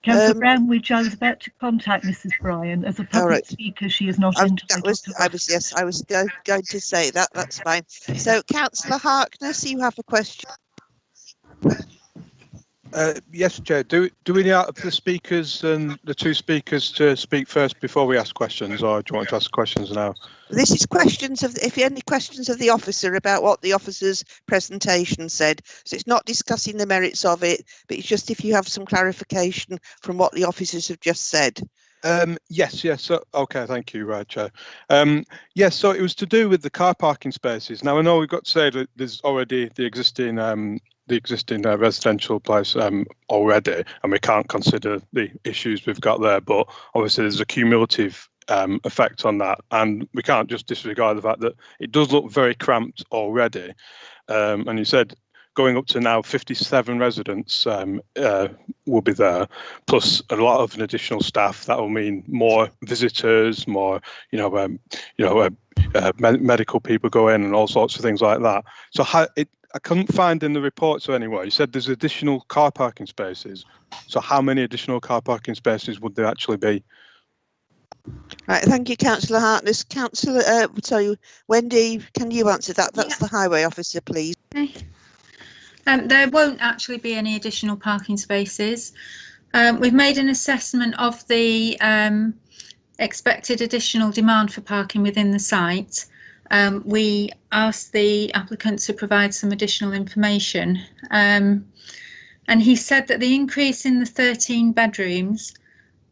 Councillor Brownridge, I was about to contact Mrs. Bryan. As a public speaker, she is not entitled to... I was going to say that. That's fine. So, Councillor Harkness, you have a question. Yes, Chair. Do we need the speakers and the two speakers to speak first before we ask questions, or do you want to ask questions now? This is questions of, if you have any questions of the officer about what the officer's presentation said. So it's not discussing the merits of it, but it's just if you have some clarification from what the officers have just said. Yes. So, okay, thank you, Chair. Yes, so it was to do with the car parking spaces. Now, I know we've got to say that there's already the existing residential place already, and we can't consider the issues we've got there, but obviously there's a cumulative effect on that, and we can't just disregard the fact that it does look very cramped already. And you said going up to now 57 residents will be there, plus a lot of additional staff. That will mean more visitors, more medical people go in, and all sorts of things like that. So I couldn't find in the reports or anywhere. You said there's additional car parking spaces. So how many additional car parking spaces would there actually be? Right, thank you, Councillor Harkness. Councillor, Wendy, can you answer that? That's the highway officer, please. Okay. There won't actually be any additional parking spaces. We've made an assessment of the expected additional demand for parking within the site. We asked the applicant to provide some additional information, and he said that the increase in the 13 bedrooms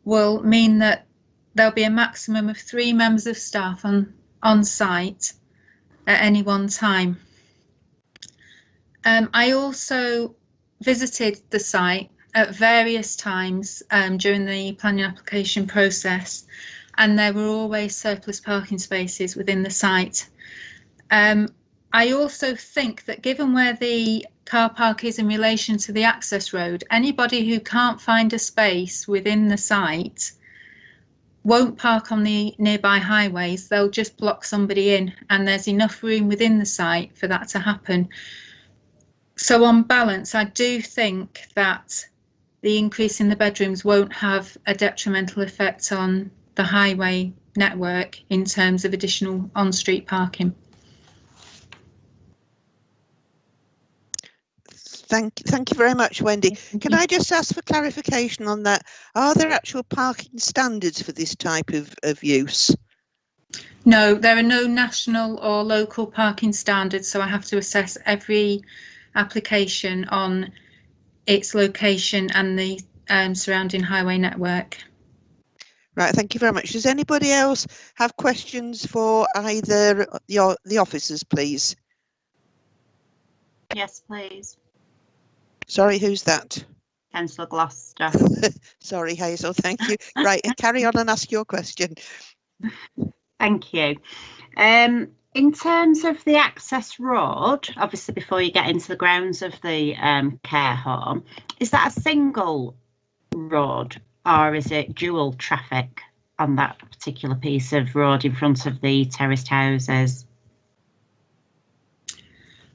will mean that there'll be a maximum of 3 members of staff on site at any one time. I also visited the site at various times during the planning application process, and there were always surplus parking spaces within the site. I also think that given where the car park is in relation to the access road, anybody who can't find a space within the site won't park on the nearby highways. They'll just block somebody in, and there's enough room within the site for that to happen. So on balance, I do think that the increase in the bedrooms won't have a detrimental effect on the highway network in terms of additional on-street parking. Thank you very much, Wendy. Can I just ask for clarification on that? Are there actual parking standards for this type of use? No, there are no national or local parking standards, so I have to assess every application on its location and the surrounding highway network. Right, thank you very much. Does anybody else have questions for either the officers, please? Yes, please. Sorry, who's that? Councillor Gloucester. Sorry, Hazel, thank you. Right, carry on and ask your question. Thank you. In terms of the access road, obviously before you get into the grounds of the care home, is that a single road or is it dual traffic on that particular piece of road in front of the terraced houses?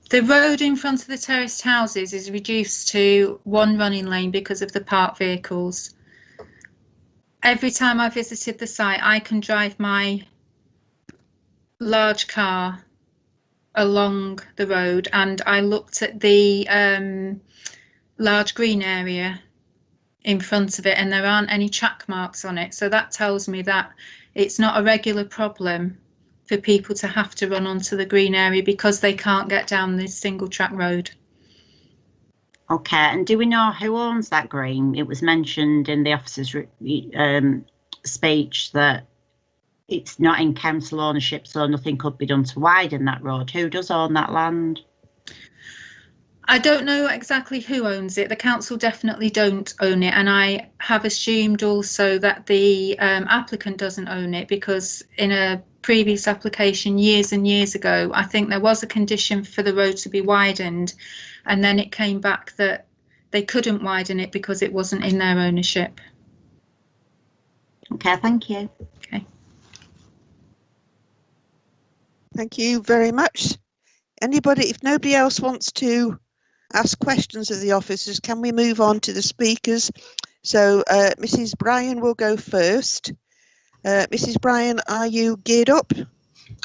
The road in front of the terraced houses is reduced to one running lane because of the parked vehicles. Every time I visited the site, I can drive my large car along the road, and I looked at the large green area in front of it, and there aren't any track marks on it. So that tells me that it's not a regular problem for people to have to run onto the green area because they can't get down this single track road. Okay, and do we know who owns that green? It was mentioned in the officer's speech that it's not in council ownership, so nothing could be done to widen that road. Who does own that land? I don't know exactly who owns it. The council definitely don't own it, and I have assumed also that the applicant doesn't own it, because in a previous application years and years ago, I think there was a condition for the road to be widened, and then it came back that they couldn't widen it because it wasn't in their ownership. Okay, thank you. Okay. Thank you very much. Anybody, if nobody else wants to ask questions of the officers, can we move on to the speakers? So Mrs. Bryan will go first. Mrs. Bryan, are you geared up?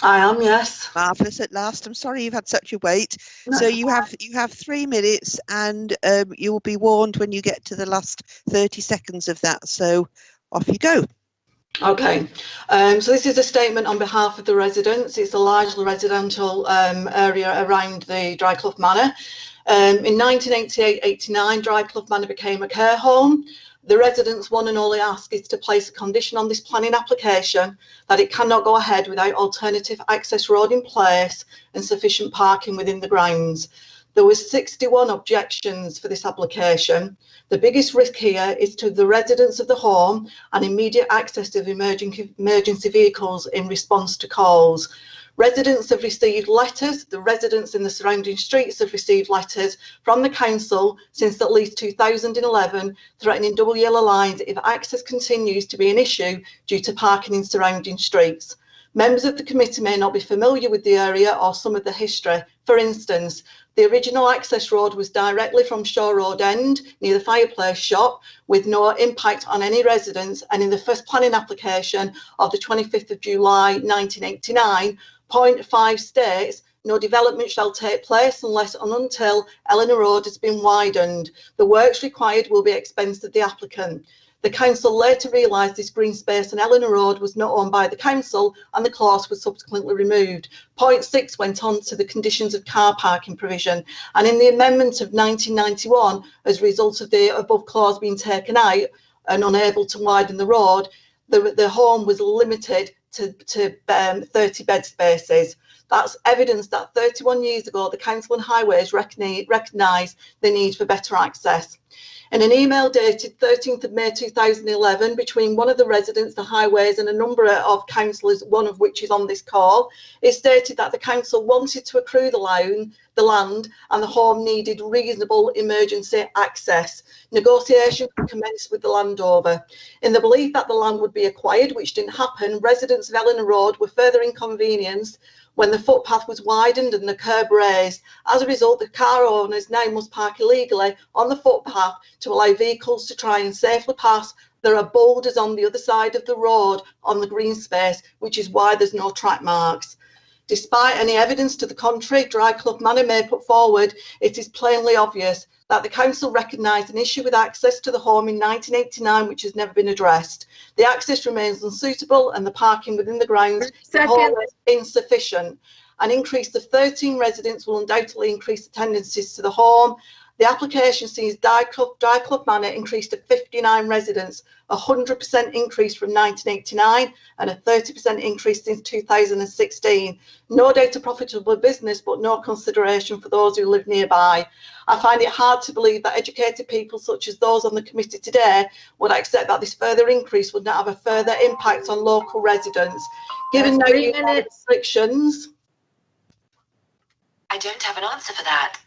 I am, yes. Marvellous at last. I'm sorry you've had such a wait. No. So you have 3 minutes, and you will be warned when you get to the last 30 seconds of that. So off you go. Okay, so this is a statement on behalf of the residents. It's a largely residential area around the Dryclough Manor. In 1988-89, Dryclough Manor became a care home. The residents' one and only ask is to place a condition on this planning application that it cannot go ahead without alternative access road in place and sufficient parking within the grounds. There were 61 objections for this application. The biggest risk here is to the residents of the home and immediate access of emergency vehicles in response to calls. Residents have received letters, the residents in the surrounding streets have received letters from the council since at least 2011 threatening double yellow lines if access continues to be an issue due to parking in surrounding streets. Members of the committee may not be familiar with the area or some of the history. For instance, the original access road was directly from Shore Road End near the fireplace shop with no impact on any residents, and in the first planning application of the 25th of July 1989, point 5 states No development shall take place unless and until Eleanor Road has been widened. The works required will be expensed of the applicant. The council later realised this green space on Eleanor Road was not owned by the council, and the clause was subsequently removed. Point 6 went on to the conditions of car parking provision, and in the amendment of 1991, as a result of the above clause being taken out and unable to widen the road, the home was limited to 30 bed spaces. That's evidence that 31 years ago, the Council on Highways recognised the need for better access. In an email dated 13th of May 2011 between one of the residents, the Highways, and a number of councillors, one of which is on this call, it stated that the council wanted to accrue the land and the home needed reasonable emergency access. Negotiations commenced with the landowner. In the belief that the land would be acquired, which didn't happen, residents of Eleanor Road were further inconvenienced when the footpath was widened and the curb raised. As a result, the car owners now must park illegally on the footpath to allow vehicles to try and safely pass. There are boulders on the other side of the road on the green space, which is why there's no track marks. Despite any evidence to the contrary Dryclough Manor may put forward, it is plainly obvious that the council recognised an issue with access to the home in 1989, which has never been addressed. The access remains unsuitable and the parking within the grounds is insufficient. An increase of 13 residents will undoubtedly increase attendances to the home. The application sees Dryclough Manor increased to 59 residents, a 100% increase from 1989 and a 30% increase since 2016. No doubt a profitable business, but no consideration for those who live nearby. I find it hard to believe that educated people such as those on the committee today would accept that this further increase would not have a further impact on local residents. Given no restrictions. I don't have an answer for that.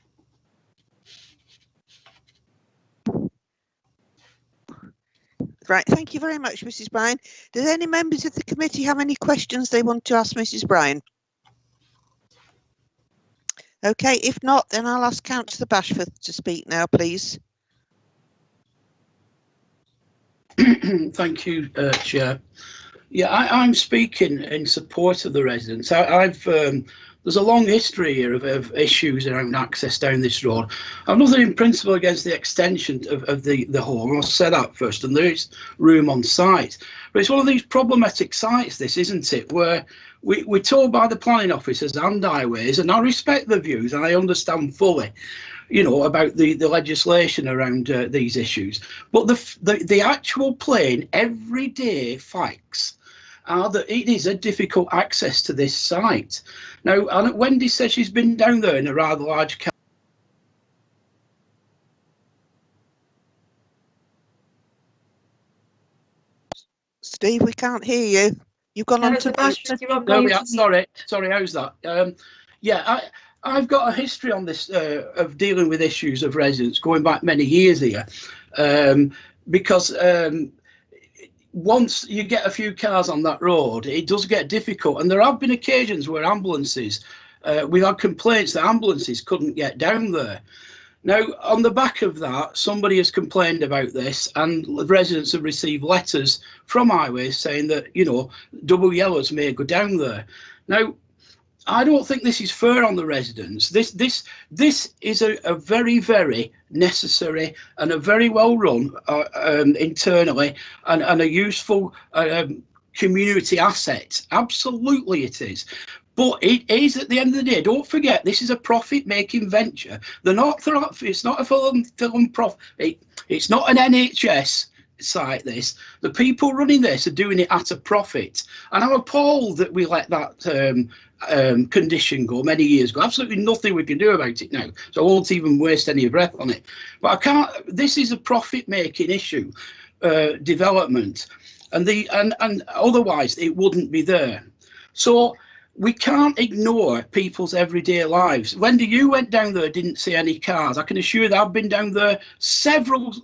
Right, thank you very much, Mrs. Bryan. Does any members of the committee have any questions they want to ask Mrs. Bryan? Okay, if not, then I'll ask Councillor Bashford to speak now, please. Thank you, Chair. Yeah, I'm speaking in support of the residents. There's a long history here of issues around access down this road. I've nothing in principle against the extension of the home. I'll say that first, and there is room on site. But it's one of these problematic sites, this, isn't it, where we're told by the planning officers and highways, and I respect the views and I understand fully, you know, about the legislation around these issues. But the actual plain, everyday facts are that it is a difficult access to this site. Now, Wendy says she's been down there in a rather large car. Steve, we can't hear you. You've gone on to Sorry, how's that? Yeah, I've got a history on this of dealing with issues of residents going back many years here, because once you get a few cars on that road, it does get difficult. And there have been occasions where ambulances, we've had complaints that ambulances couldn't get down there. Now, on the back of that, somebody has complained about this, and residents have received letters from highways saying that, you know, double yellows may go down there. Now, I don't think this is fair on the residents. This is a very, very necessary and a very well run internally and a useful community asset. Absolutely it is. But it is, at the end of the day, don't forget, this is a profit-making venture. It's not a philanthropic, it's not an NHS site, this. The people running this are doing it at a profit. And I'm appalled that we let that condition go many years ago. Absolutely nothing we can do about it now. So I won't even waste any breath on it. But I can't, this is a profit-making issue, development. And otherwise it wouldn't be there. So we can't ignore people's everyday lives. Wendy, you went down there, didn't see any cars. I can assure you that I've been down there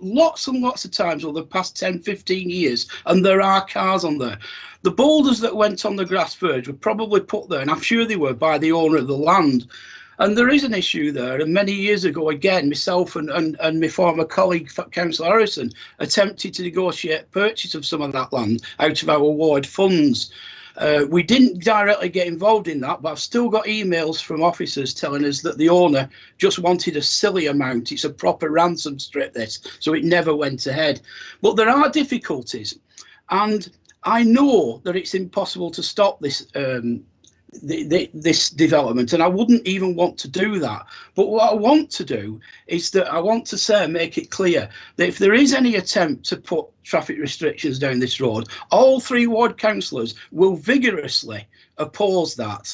lots and lots of times over the past 10, 15 years, and there are cars on there. The boulders that went on the grass verge were probably put there, and I'm sure they were, by the owner of the land. And there is an issue there, and many years ago, again, myself and my former colleague, Councillor Harrison, attempted to negotiate purchase of some of that land out of our ward funds. We didn't directly get involved in that, but I've still got emails from officers telling us that the owner just wanted a silly amount. It's a proper ransom strip, this, so it never went ahead. But there are difficulties, and I know that it's impossible to stop this this development, and I wouldn't even want to do that. But what I want to do is that I want to say, make it clear that if there is any attempt to put traffic restrictions down this road, all 3 ward councillors will vigorously oppose that.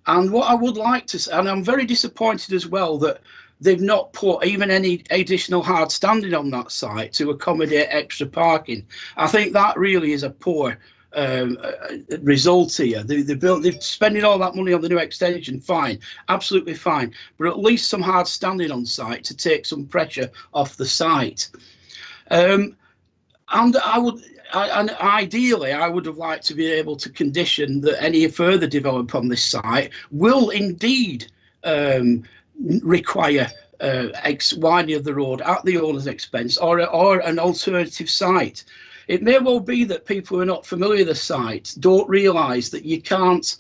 And what I would like to say, and I'm very disappointed as well that they've not put even any additional hard standing on that site to accommodate extra parking. I think that really is a poor result here. They're spending all that money on the new extension, fine, absolutely fine, but at least some hard standing on site to take some pressure off the site. And ideally, I would have liked to be able to condition that any further development on this site will indeed require widening of the road at the owner's expense, or an alternative site. It may well be that people who are not familiar with the site don't realise that you can't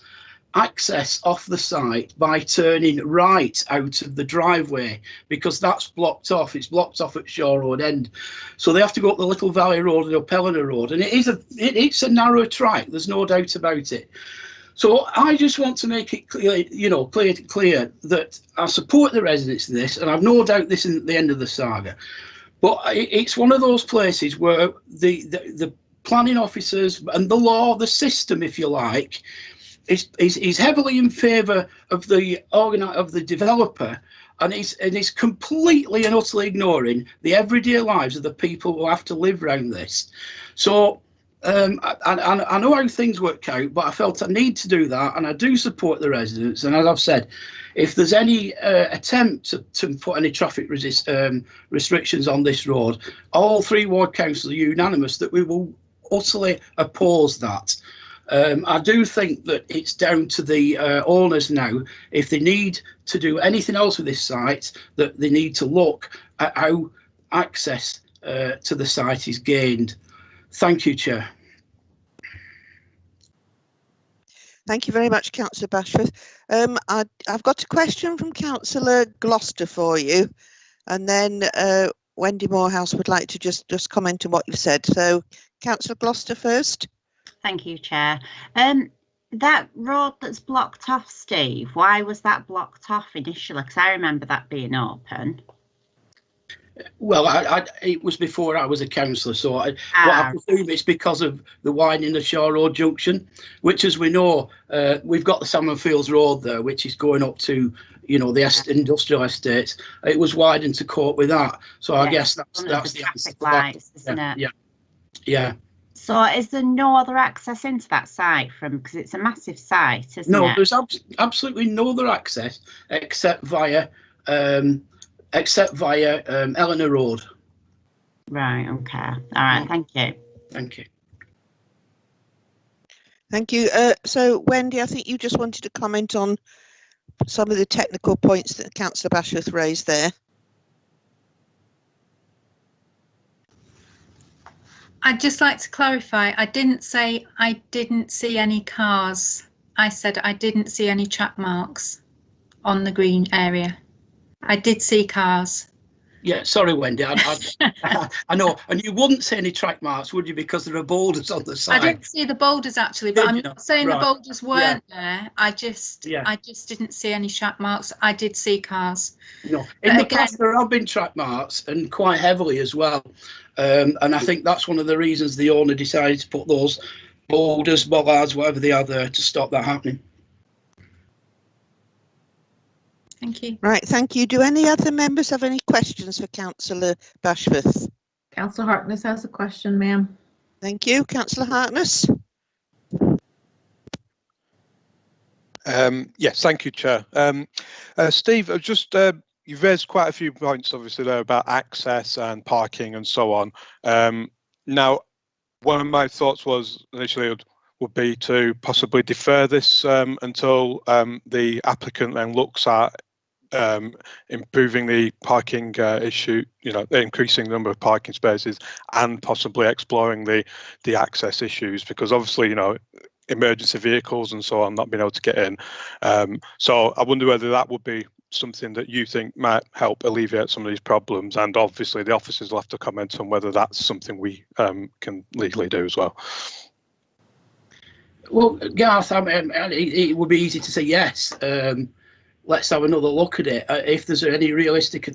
access off the site by turning right out of the driveway, because that's blocked off. It's blocked off at Shore Road End, so they have to go up the Little Valley Road and up Eleanor Road, and it's a narrow track. There's no doubt about it. So I just want to make it clear, you know, clear that I support the residents of this, and I've no doubt this isn't the end of the saga. But it's one of those places where the planning officers and the law, the system, if you like, is heavily in favour of the developer, and is completely and utterly ignoring the everyday lives of the people who have to live around this. So I know how things work out, but I felt I need to do that, and I do support the residents. And as I've said, if there's any attempt to put any traffic restrictions on this road, all 3 ward councils are unanimous that we will utterly oppose that. I do think that it's down to the owners now, if they need to do anything else with this site, that they need to look at how access to the site is gained. Thank you, Chair. Thank you very much, Councillor Bashworth. I've got a question from Councillor Gloucester for you, and then Wendy Morehouse would like to just comment on what you've said. So, Councillor Gloucester first. Thank you, Chair. That road that's blocked off, Steve, why was that blocked off initially? Because I remember that being open. Well, it was before I was a councillor, so I presume it's because of the widening of Shore Road Junction, which, as we know, we've got the Salmon Fields Road there, which is going up to, you know, the industrial estates. It was widened to cope with that, so I guess that's the answer. Lights, isn't it? Yeah. So, is there no other access into that site because it's a massive site, isn't it? No, there's absolutely no other access except via Eleanor Road. Right, okay. All right, thank you. Thank you. Thank you. So, Wendy, I think you just wanted to comment on some of the technical points that Councillor Bashworth raised there. I'd just like to clarify, I didn't say I didn't see any cars. I said I didn't see any track marks on the green area. I did see cars. Yeah, sorry, Wendy. I know, and you wouldn't see any track marks, would you? Because there are boulders on the side. I didn't see the boulders actually, but I'm not saying the boulders weren't there. I just didn't see any track marks. I did see cars. No, in the past there have been track marks, and quite heavily as well. And I think that's one of the reasons the owner decided to put those boulders, bollards, whatever they are there, to stop that happening. Thank you. Right, thank you. Do any other members have any questions for Councillor Bashworth? Councillor Harkness has a question, ma'am. Thank you. Councillor Harkness. Yes, thank you, Chair. Steve, you've raised quite a few points, obviously, there about access and parking and so on. Now, one of my thoughts was initially would be to possibly defer this until the applicant then looks at improving the parking issue, you know, increasing the number of parking spaces and possibly exploring the access issues, because obviously, you know, emergency vehicles and so on not being able to get in. So I wonder whether that would be something that you think might help alleviate some of these problems, and obviously the officers will have to comment on whether that's something we can legally do as well. Well, Garth, I mean, it would be easy to say yes. Let's have another look at it. If there's any realistic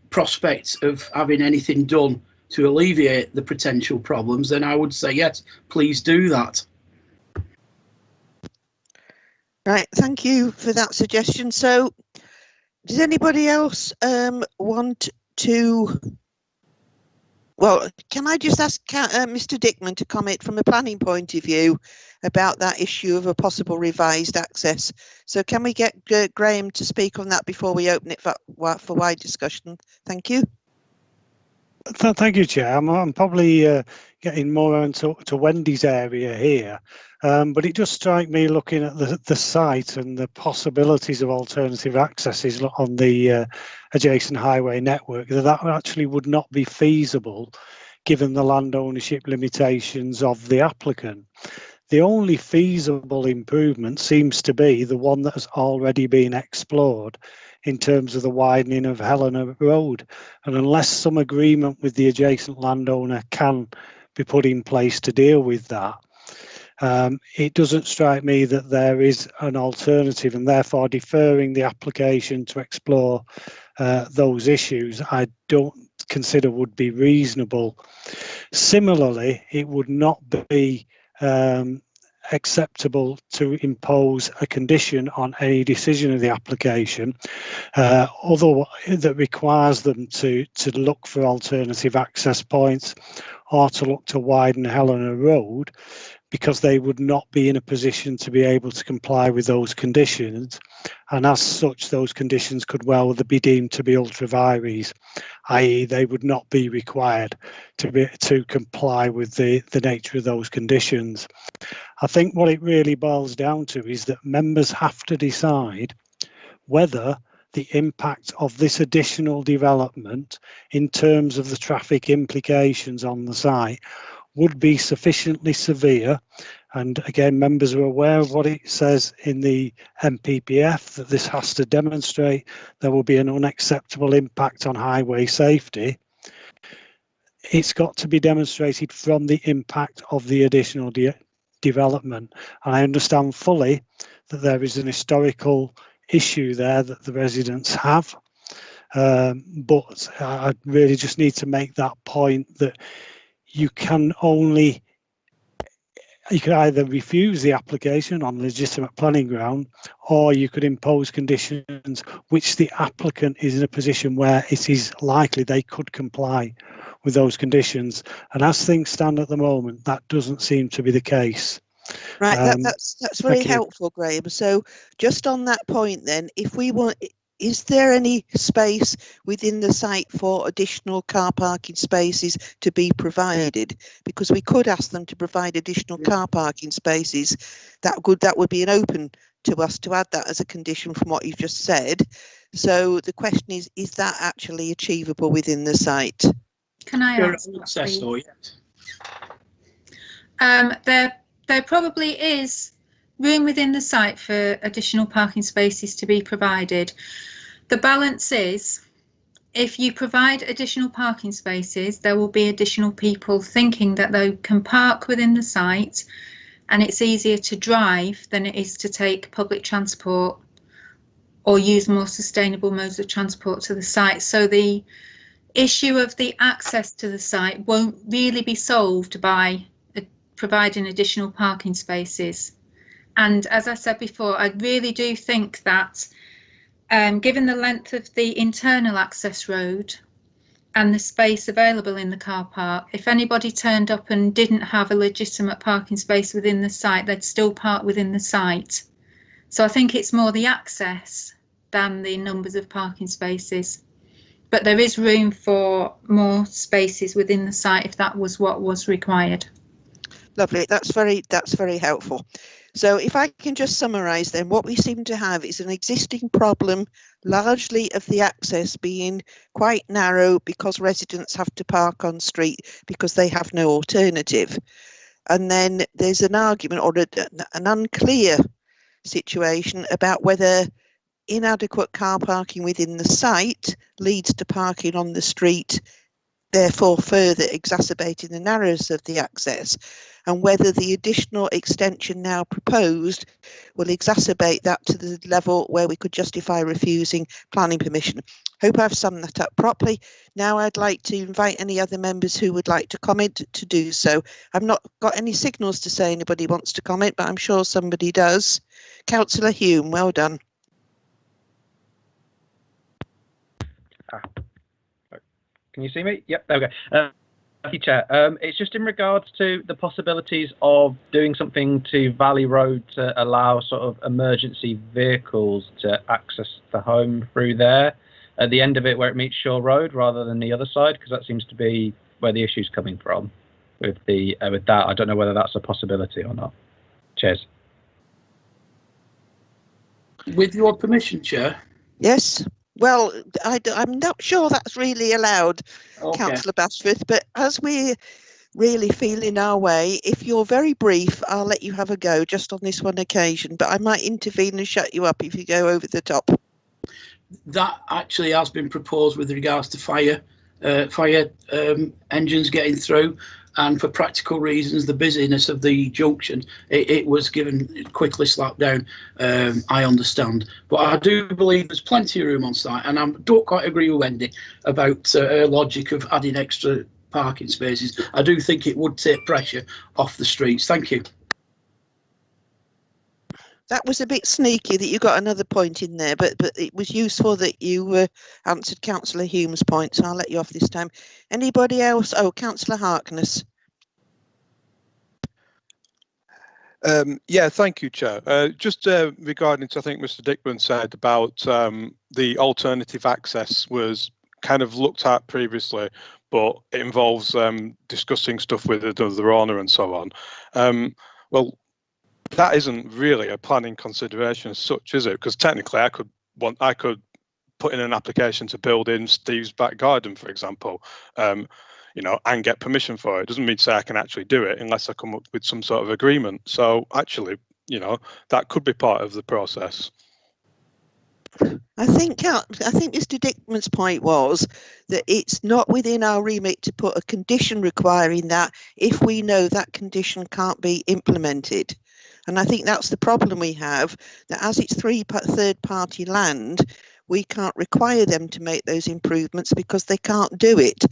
prospects of having anything done to alleviate the potential problems, then I would say yes, please do that. Right, thank you for that suggestion. So, does anybody else want to? Well, can I just ask Mr. Dickman to comment from a planning point of view about that issue of a possible revised access? So, can we get Graham to speak on that before we open it for wide discussion? Thank you. Thank you, Chair. I'm probably getting more into Wendy's area here, but it does strike me, looking at the site and the possibilities of alternative accesses on the adjacent highway network, that actually would not be feasible given the land ownership limitations of the applicant. The only feasible improvement seems to be the one that has already been explored in terms of the widening of Helena Road. And unless some agreement with the adjacent landowner can be put in place to deal with that, it doesn't strike me that there is an alternative, and therefore deferring the application to explore those issues I don't consider would be reasonable. Similarly, it would not be acceptable to impose a condition on any decision of the application that requires them to look for alternative access points or to look to widen Helena Road, because they would not be in a position to be able to comply with those conditions, and as such those conditions could well be deemed to be ultra vires, i.e. they would not be required to comply with the nature of those conditions. I think what it really boils down to is that members have to decide whether the impact of this additional development in terms of the traffic implications on the site would be sufficiently severe. And again, members are aware of what it says in the MPPF, that this has to demonstrate there will be an unacceptable impact on highway safety. It's got to be demonstrated from the impact of the additional development. And I understand fully that there is an historical issue there that the residents have. But I really just need to make that point that you can either refuse the application on legitimate planning ground, or you could impose conditions which the applicant is in a position where it is likely they could comply with those conditions. And as things stand at the moment, that doesn't seem to be the case. Right, that's very helpful, Graham. So just on that point then, if we want, is there any space within the site for additional car parking spaces to be provided? Because we could ask them to provide additional car parking spaces. That would be an open to us to add that as a condition from what you've just said. So the question is that actually achievable within the site? Can I answer that, please? There probably is room within the site for additional parking spaces to be provided. The balance is, if you provide additional parking spaces, there will be additional people thinking that they can park within the site, and it's easier to drive than it is to take public transport or use more sustainable modes of transport to the site. So the issue of the access to the site won't really be solved by providing additional parking spaces. And as I said before, I really do think that given the length of the internal access road and the space available in the car park, if anybody turned up and didn't have a legitimate parking space within the site, they'd still park within the site. So I think it's more the access than the numbers of parking spaces. But there is room for more spaces within the site if that was what was required. Lovely, that's very helpful. So if I can just summarise then, what we seem to have is an existing problem, largely of the access being quite narrow because residents have to park on street because they have no alternative. and then there's an argument or an unclear situation about whether inadequate car parking within the site leads to parking on the street, therefore further exacerbating the narrowness of the access, and whether the additional extension now proposed will exacerbate that to the level where we could justify refusing planning permission. Hope I've summed that up properly. Now I'd like to invite any other members who would like to comment to do so. I've not got any signals to say anybody wants to comment, but I'm sure somebody does. Councillor Hume, well done. Can you see me? Yep. Okay. Thank you, Chair. It's just in regards to the possibilities of doing something to Valley Road to allow sort of emergency vehicles to access the home through there at the end of it where it meets Shore Road rather than the other side, because that seems to be where the issue's coming from with the with that. I don't know whether that's a possibility or not. Cheers. With your permission, Chair. Yes. Well, I'm not sure that's really allowed, Okay. Councillor Bashforth, but as we're really feeling our way, if you're very brief, I'll let you have a go just on this one occasion, but I might intervene and shut you up if you go over the top. That actually has been proposed with regards to fire engines getting through, and for practical reasons, the busyness of the junction, it was given quickly slapped down. I understand, but I do believe there's plenty of room on site, and I don't quite agree with Wendy about her logic of adding extra parking spaces. I do think it would take pressure off the streets. Thank you. That was a bit sneaky that you got another point in there, but it was useful that you answered Councillor Hume's point, so I'll let you off this time. Anybody else? Oh, Councillor Harkness. Yeah, thank you, Chair. Just regarding to, I think Mr. Dickman said about the alternative access was kind of looked at previously, but it involves discussing stuff with the owner and so on. Well, that isn't really a planning consideration as such, is it? Because technically, I could put in an application to build in Steve's back garden, for example, you know, and get permission for it. It doesn't mean to say I can actually do it unless I come up with some sort of agreement. So actually, you know, that could be part of the process. I think Mr. Dickman's point was that it's not within our remit to put a condition requiring that if we know that condition can't be implemented. And I think that's the problem we have, that as it's third-party land, we can't require them to make those improvements because they can't do it.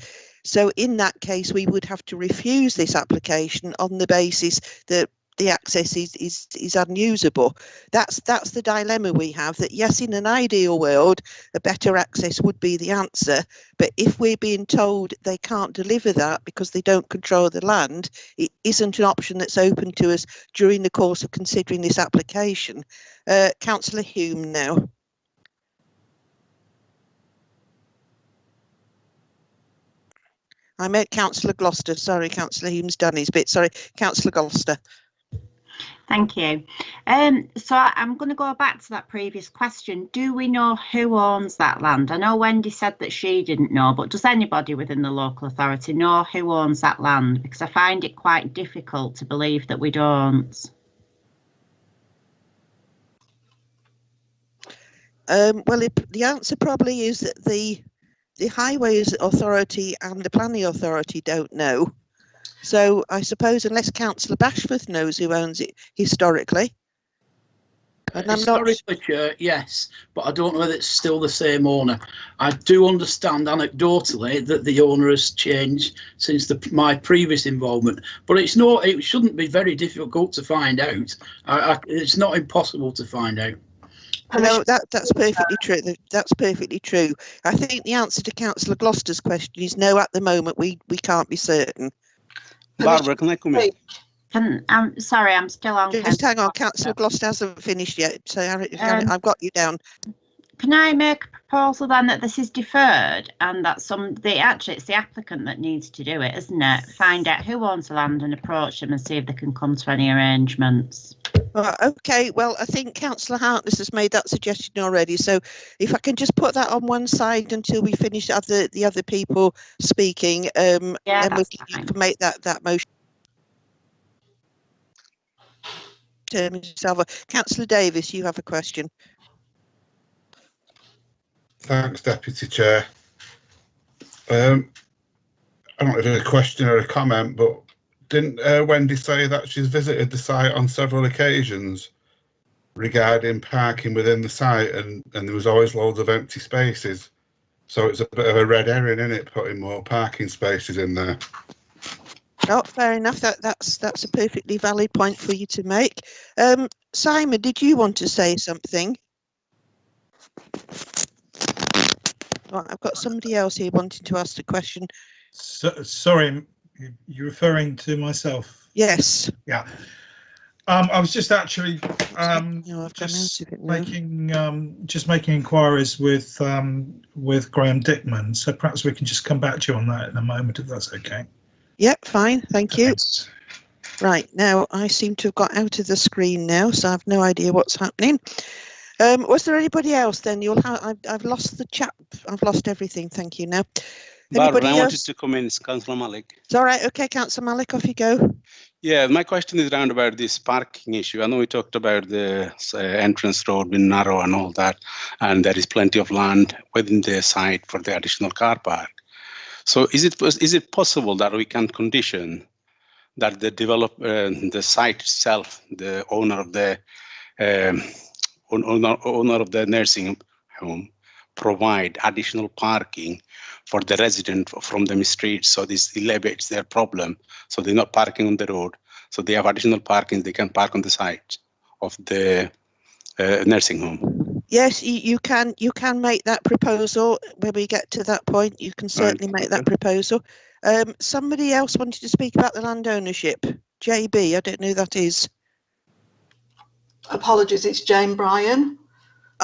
So in that case, we would have to refuse this application on the basis that the access is unusable. That's the dilemma we have, that yes, in an ideal world, a better access would be the answer. But if we're being told they can't deliver that because they don't control the land, it isn't an option that's open to us during the course of considering this application. Councillor Hume now. I meant Councillor Gloucester. Sorry, Councillor Hume's done his bit. Sorry, Councillor Gloucester. Thank you. So I'm going to go back to that previous question. Do we know who owns that land? I know Wendy said that she didn't know, but does anybody within the local authority know who owns that land? Because I find it quite difficult to believe that we don't. Well, the answer probably is that the Highways Authority and the Planning Authority don't know. So I suppose unless Councillor Bashforth knows who owns it historically. And Historically, yes, but I don't know whether it's still the same owner. I do understand anecdotally that the owner has changed since my previous involvement, but it shouldn't be very difficult to find out. It's not impossible to find out. No, that's perfectly true. That's perfectly true. I think the answer to Councillor Gloucester's question is no. At the moment, we can't be certain. Barbara, can I come in? I'm sorry, I'm still on. Just hang on, Councillor Gloucester hasn't finished yet. So I've got you down. Can I make a proposal then that this is deferred and that actually it's the applicant that needs to do it, isn't it? Find out who owns the land and approach them and see if they can come to any arrangements. Okay, well, I think Councillor Harkness has made that suggestion already. So if I can just put that on one side until we finish the other people speaking, then you can make that motion. determine yourself. Councillor Davis, you have a question. Thanks, Deputy Chair. I don't know if it's a question or a comment, but didn't Wendy say that she's visited the site on several occasions regarding parking within the site, and there was always loads of empty spaces? So it's a bit of a red herring, isn't it, putting more parking spaces in there? No, fair enough. That's a perfectly valid point for you to make. Simon, did you want to say something? Right, I've got somebody else here wanting to ask the question. Sorry, you're referring to myself? Yes. Yeah. I was just actually making inquiries with Graham Dickman, so perhaps we can just come back to you on that in a moment, if that's okay. Yep, fine, thank you. Thanks. Right, now I seem to have got out of the screen now, so I've no idea what's happening. Was there anybody else then? I've lost the chat. I've lost everything. Thank you now. Barbara, I wanted to comment, Councillor Malik. It's all right. Okay, Councillor Malik, off you go. Yeah, my question is around about this parking issue. I know we talked about the entrance road being narrow and all that, and there is plenty of land within the site for the additional car park. So is it possible that we can condition that the site itself, the owner of the owner of the nursing home, provide additional parking for the resident from the streets, so this alleviates their problem, so they're not parking on the road, so they have additional parking, they can park on the site of the nursing home? Yes, you can make that proposal when we get to that point. You can certainly make that proposal. Somebody else wanted to speak about the land ownership. JB, I don't know who that is. Apologies, it's Jane Bryan.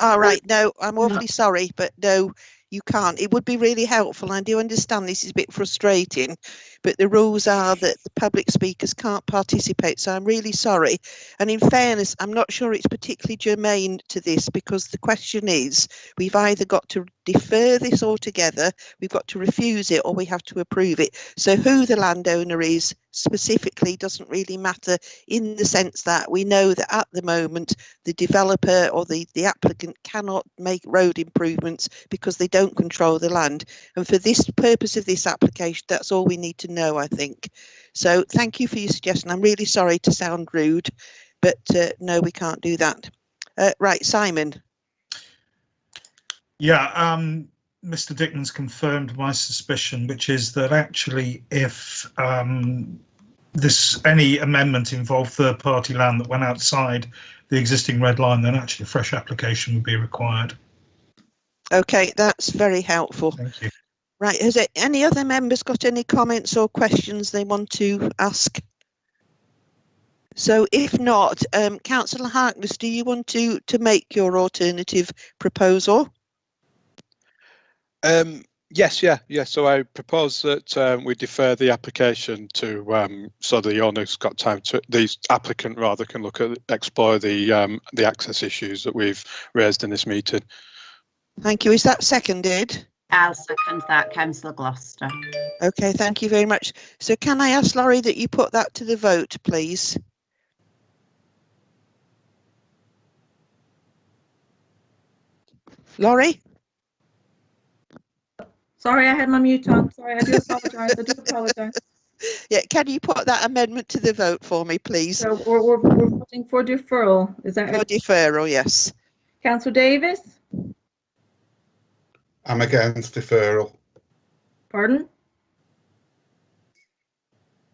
All right, no, I'm awfully sorry, but no, you can't. It would be really helpful. I do understand this is a bit frustrating, but the rules are that the public speakers can't participate, so I'm really sorry. And in fairness, I'm not sure it's particularly germane to this, because the question is, we've either got to defer this altogether, we've got to refuse it, or we have to approve it. So who the landowner is specifically doesn't really matter, in the sense that we know that at the moment the developer or the applicant cannot make road improvements because they don't control the land. And for this purpose of this application, that's all we need to know, I think. So thank you for your suggestion. I'm really sorry to sound rude, but no, we can't do that. Right, Simon. Yeah, Mr. Dickman's confirmed my suspicion, which is that actually if any amendment involved third-party land that went outside the existing red line, then actually a fresh application would be required. Okay, that's very helpful. Thank you. Right, has any other members got any comments or questions they want to ask? So if not, Councillor Harkness, do you want to make your alternative proposal? Yes. So I propose that we defer the application to so the owner's got time to, the applicant rather, can explore the access issues that we've raised in this meeting. Thank you. Is that seconded? I'll second that, Councillor Gloucester. Okay, thank you very much. So can I ask Laurie that you put that to the vote, please? Laurie? Sorry, I had my mute on. Sorry, I do apologise. Yeah, can you put that amendment to the vote for me, please? So we're voting for deferral. Is that for deferral? Yes. Councillor Davis? I'm against deferral. Pardon?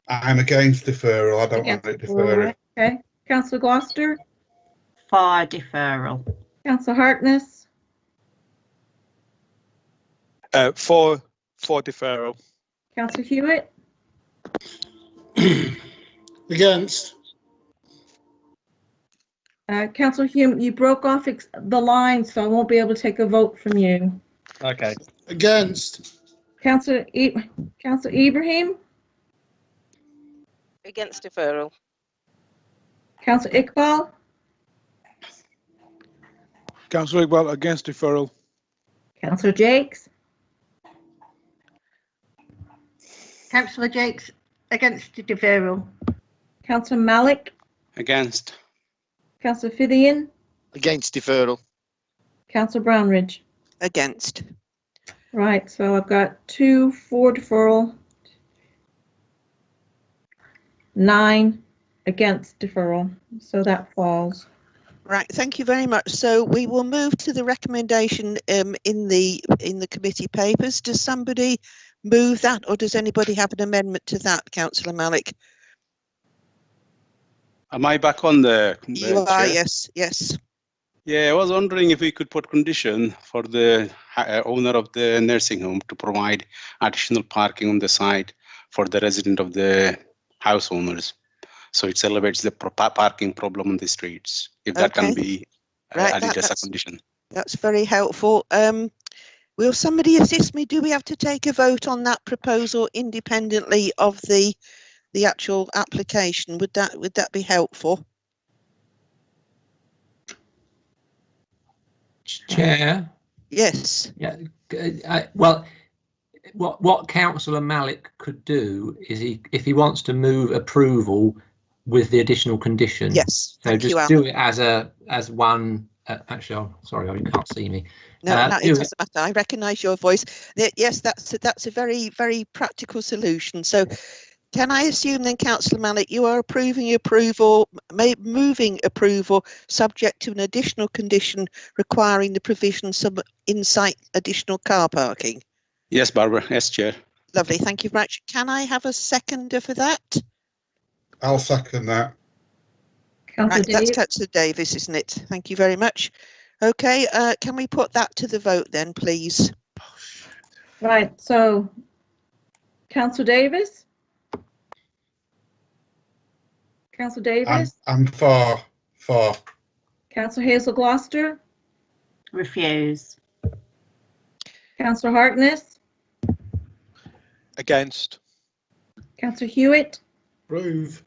I'm against deferral. I don't want it deferred. Okay. Councillor Gloucester? For deferral. Councillor Harkness? For deferral. Councillor Hewitt? Against. Councillor Hume, you broke off the line, so I won't be able to take a vote from you. Okay. Against. Councillor Ibrahim? Against deferral. Councillor Iqbal? Councillor Iqbal, against deferral. Councillor Jakes? Councillor Jakes, against the deferral. Councillor Malik? Against. Councillor Fithian, Against deferral. Councillor Brownridge. Against. Right, so I've got 2 for deferral, 9 against deferral, so that falls. Right, thank you very much. So we will move to the recommendation in the committee papers. Does somebody move that, or does anybody have an amendment to that, Councillor Malik? Am I back on the You are, chair? yes, yes. Yeah, I was wondering if we could put condition for the owner of the nursing home to provide additional parking on the site for the resident of the house owners. So it elevates the parking problem on the streets, if that can be added as a condition. That's very helpful. Will somebody assist me? Do we have to take a vote on that proposal independently of the actual application? Would that be helpful? Chair? Yes. Yeah. Well, what Councillor Malik could do is if he wants to move approval with the additional condition. Yes. So just do it as one. Actually, oh, sorry, you can't see me. No, it doesn't matter. I recognise your voice. Yes, that's a very, very practical solution. So, can I assume then, Councillor Malik, you are moving approval subject to an additional condition requiring the provision of some in-site additional car parking? Yes, Barbara. Yes, Chair. Lovely. Thank you very much. Can I have a seconder for that? I'll second that. Right, that's Councillor Davis, isn't it? Thank you very much. Okay, can we put that to the vote then, please? Right, so Councillor Davis? Councillor Davis? I'm for. Councillor Hazel Gloucester? Refuse. Councillor Harkness? Against. Councillor Hewitt? Approve.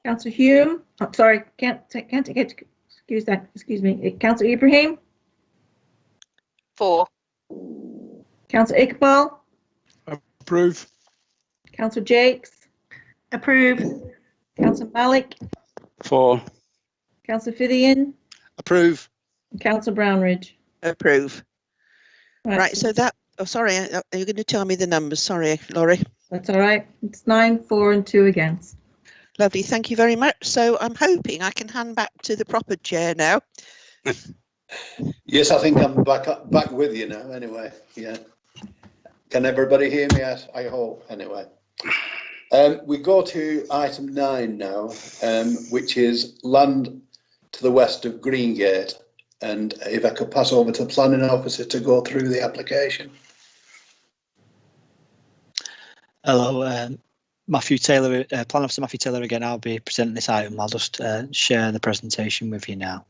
Councillor Hume? Oh, sorry, can't get. Excuse me. Councillor Ibrahim? For. Councillor Iqbal? Approve. Councillor Jakes? Approve. Councillor Malik? For. Councillor Fithian? Approve. Councillor Brownridge? Approve. Right, so that. Oh, sorry. Are you going to tell me the numbers? Sorry, Laurie. That's all right. It's 9 for and 2 against. Lovely, thank you very much. So I'm hoping I can hand back to the proper chair now. Yes, I think I'm back with you now. Anyway, yeah. Can everybody hear me? I hope. Anyway, we go to item 9 now, which is land to the west of Greengate. And if I could pass over to the planning officer to go through the application. Hello, Matthew Taylor, Plan Officer Matthew Taylor again. I'll be presenting this item. I'll just share the presentation with you now.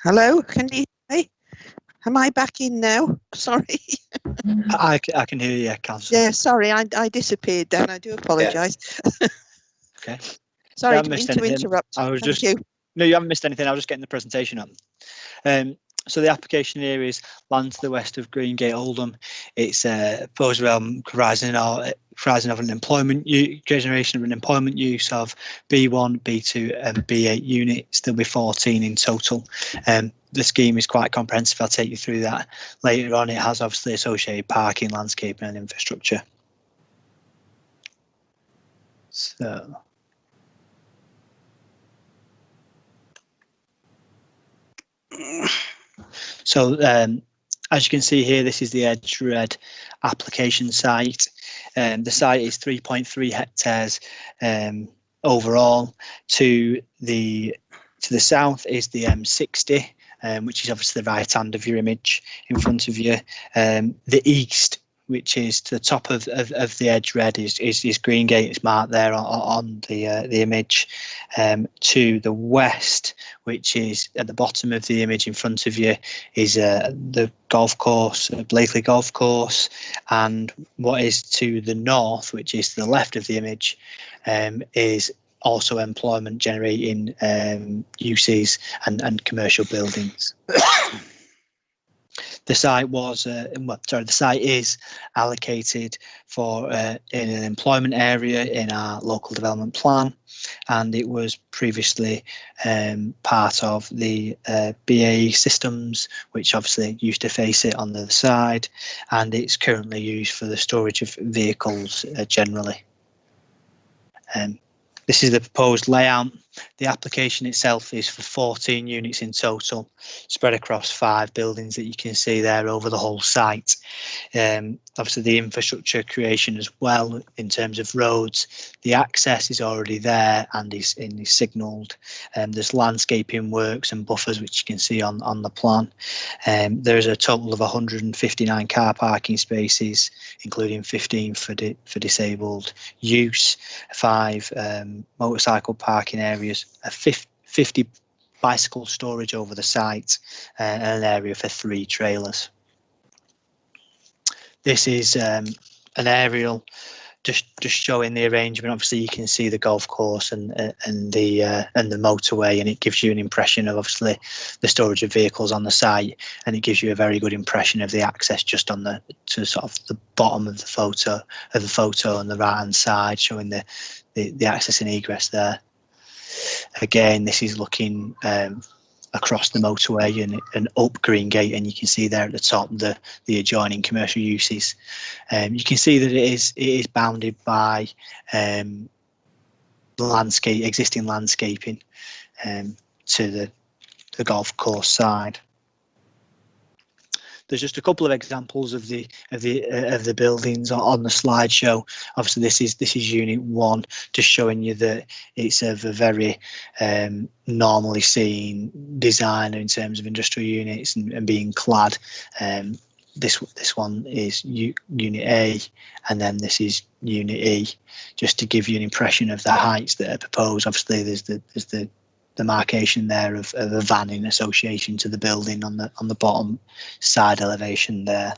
Hello, can you hear me? Am I back in now? Sorry. I can hear you, Councillor. Yeah, sorry, I disappeared then. I do apologise. Okay. Sorry, didn't mean to interrupt. I was Thank just you. No, you haven't missed anything. I was just getting the presentation up. So the application here is land to the west of Greengate, Oldham. It's proposed realm comprising of an employment generation of an employment use of B1, B2, and B8 units. There'll be 14 in total. The scheme is quite comprehensive. I'll take you through that later on. It has obviously associated parking, landscaping, and infrastructure. So as you can see here, this is the Edge Red application site. The site is 3.3 hectares overall. To the south is the M60, which is obviously the right hand of your image in front of you. The east, which is to the top of the Edge Red, is Greengate. It's marked there on the image. To the west, which is at the bottom of the image in front of you, is the golf course, Blakely Golf Course. And what is to the north, which is to the left of the image, is also employment generating uses and commercial buildings. The site the site is allocated for in an employment area in our local development plan, and it was previously part of the BAE systems, which obviously used to face it on the other side, and it's currently used for the storage of vehicles generally. This is the proposed layout. The application itself is for 14 units in total, spread across 5 buildings that you can see there over the whole site. Obviously, the infrastructure creation as well in terms of roads. The access is already there and is signalled. There's landscaping works and buffers, which you can see on the plan. There's a total of 159 car parking spaces, including 15 for disabled use, 5 motorcycle parking areas, 50 bicycle storage over the site, and an area for 3 trailers. This is an aerial just showing the arrangement. Obviously, you can see the golf course and the motorway, and it gives you an impression of obviously the storage of vehicles on the site, and it gives you a very good impression of the access just on to sort of the bottom of the photo on the right hand side, showing the access and egress there. Again, this is looking across the motorway and up Greengate, and you can see there at the top the adjoining commercial uses. You can see that it is bounded by existing landscaping to the golf course side. There's just a couple of examples of the buildings on the slideshow. Obviously, this is Unit 1, just showing you that it's of a very normally seen design in terms of industrial units and being clad. This one is Unit A, and then this is Unit E, just to give you an impression of the heights that are proposed. Obviously, there's the markation there of a van in association to the building on the bottom side elevation there.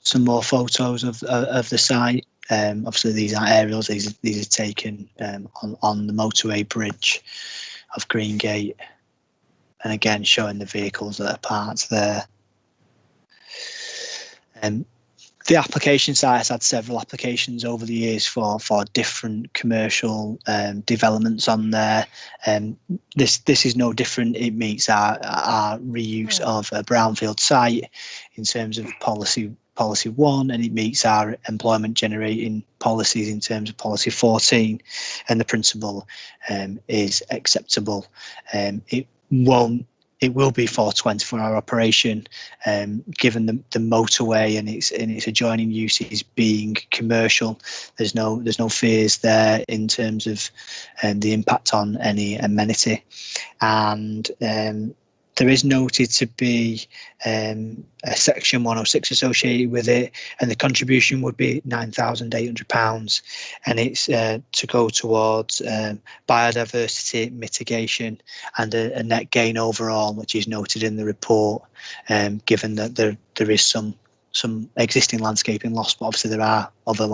Some more photos of the site. Obviously, these aren't aerials. These are taken on the motorway bridge of Greengate, and again showing the vehicles that are parked there. The application site has had several applications over the years for different commercial developments on there. This is no different. It meets our reuse of a brownfield site in terms of policy 1, and it meets our employment generating policies in terms of policy 14, and the principle is acceptable. It will be for 24-hour operation, given the motorway and its adjoining uses being commercial. There's no fears there in terms of the impact on any amenity, and there is noted to be a Section 106 associated with it, and the contribution would be £9,800, and it's to go towards biodiversity mitigation and a net gain overall, which is noted in the report, given that there is some existing landscaping loss, but obviously there are other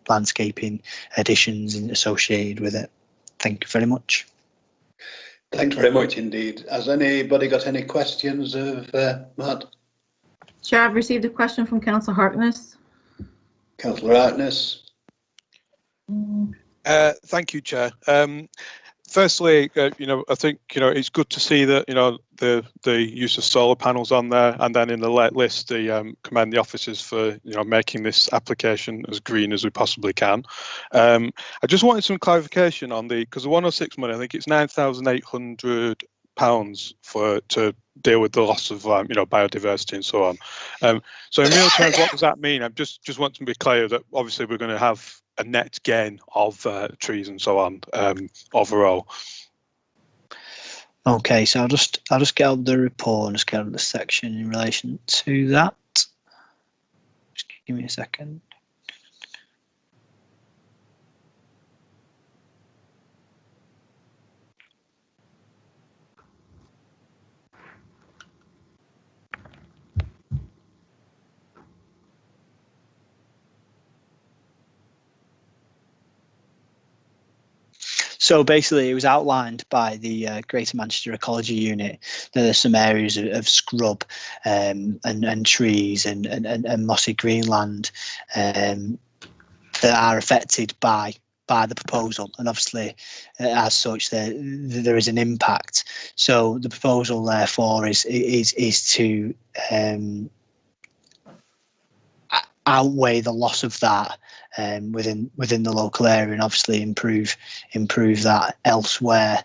landscaping additions associated with it. Thank you very much. Thanks very much indeed. Has anybody got any questions of Matt? Chair, I've received a question from Councillor Harkness. Councillor Harkness. Thank you, Chair. Firstly, I think it's good to see that the use of solar panels on there, and then in the list, commend the officers for making this application as green as we possibly can. I just wanted some clarification on because the 106 money, I think it's £9,800 to deal with the loss of biodiversity and so on. So in real terms, what does that mean? I just want to be clear that obviously we're going to have a net gain of trees and so on overall. Okay, so I'll just get out the report and just get out the section in relation to that. Just give me a second. So basically, it was outlined by the Greater Manchester Ecology Unit that there's some areas of scrub and trees and mossy greenland that are affected by the proposal, and obviously, as such, there is an impact. So the proposal, therefore, is to outweigh the loss of that within the local area, and obviously improve that elsewhere.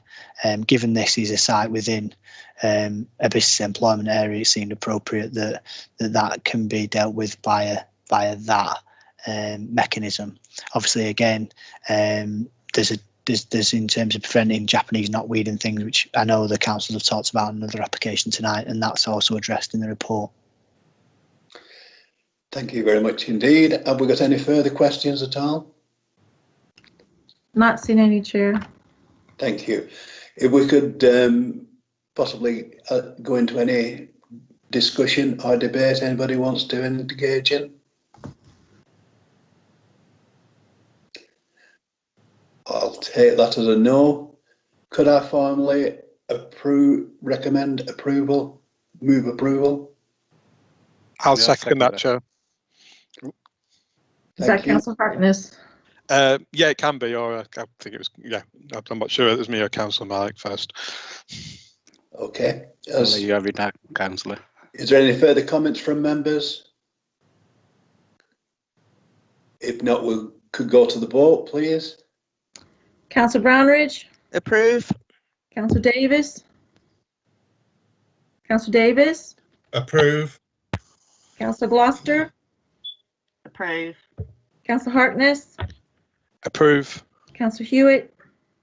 Given this is a site within a business employment area, it seemed appropriate that can be dealt with via that mechanism. Obviously, again, there's in terms of preventing Japanese knotweed and things, which I know the council have talked about in another application tonight, and that's also addressed in the report. Thank you very much indeed. Have we got any further questions at all? Not seen any, Chair. Thank you. If we could possibly go into any discussion or debate anybody wants to engage in. I'll take that as a no. Could I formally recommend approval, move approval? I'll second that, Chair. Is that Councillor Harkness? Yeah, it can be, or I think it was, yeah, I'm not sure it was me or Councillor Malik first. Okay. You have it, Councillor. Is there any further comments from members? If not, we could go to the vote, please. Councillor Brownridge? Approve. Councillor Davis? Councillor Davis? Approve. Councillor Gloucester? Approve. Councillor Harkness? Approve. Councillor Hewitt?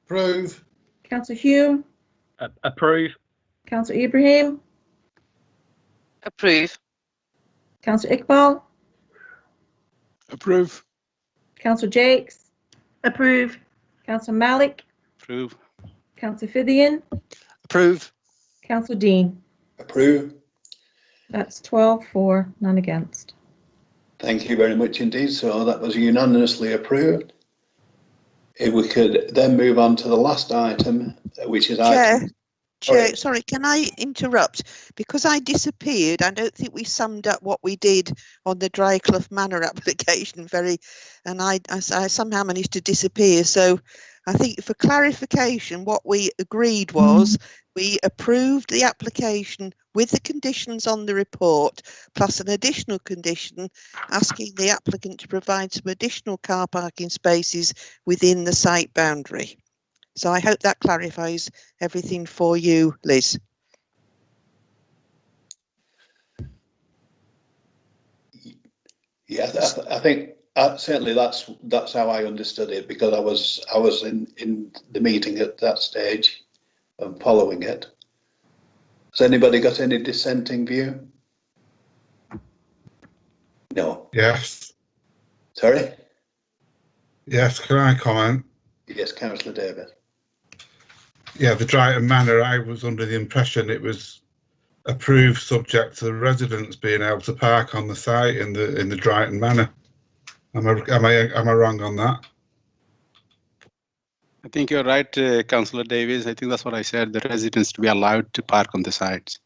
Approve. Councillor Hume? Approve. Councillor Ibrahim? Approve. Councillor Iqbal? Approve. Councillor Jakes? Approve. Councillor Malik? Approve. Councillor Fithian? Approve. Councillor Dean? Approve. That's 12 for, none against. Thank you very much indeed. So that was unanimously approved. If we could then move on to the last item, which is Chair, sorry, can I interrupt? Because I disappeared, I don't think we summed up what we did on the Dryclough Manor application and I somehow managed to disappear. So I think for clarification, what we agreed was we approved the application with the conditions on the report, plus an additional condition asking the applicant to provide some additional car parking spaces within the site boundary. So I hope that clarifies everything for you, Liz. Yeah, I think certainly that's how I understood it, because I was in the meeting at that stage and following it. Has anybody got any dissenting view? No. Yes. Sorry? Yes, can I comment? Yes, Councillor Davis. Yeah, the Drayton Manor, I was under the impression it was approved subject to the residents being able to park on the site in the Drayton Manor. Am I wrong on that? I think you're right, Councillor Davies. I think that's what I said, the residents to be allowed to park on the sites.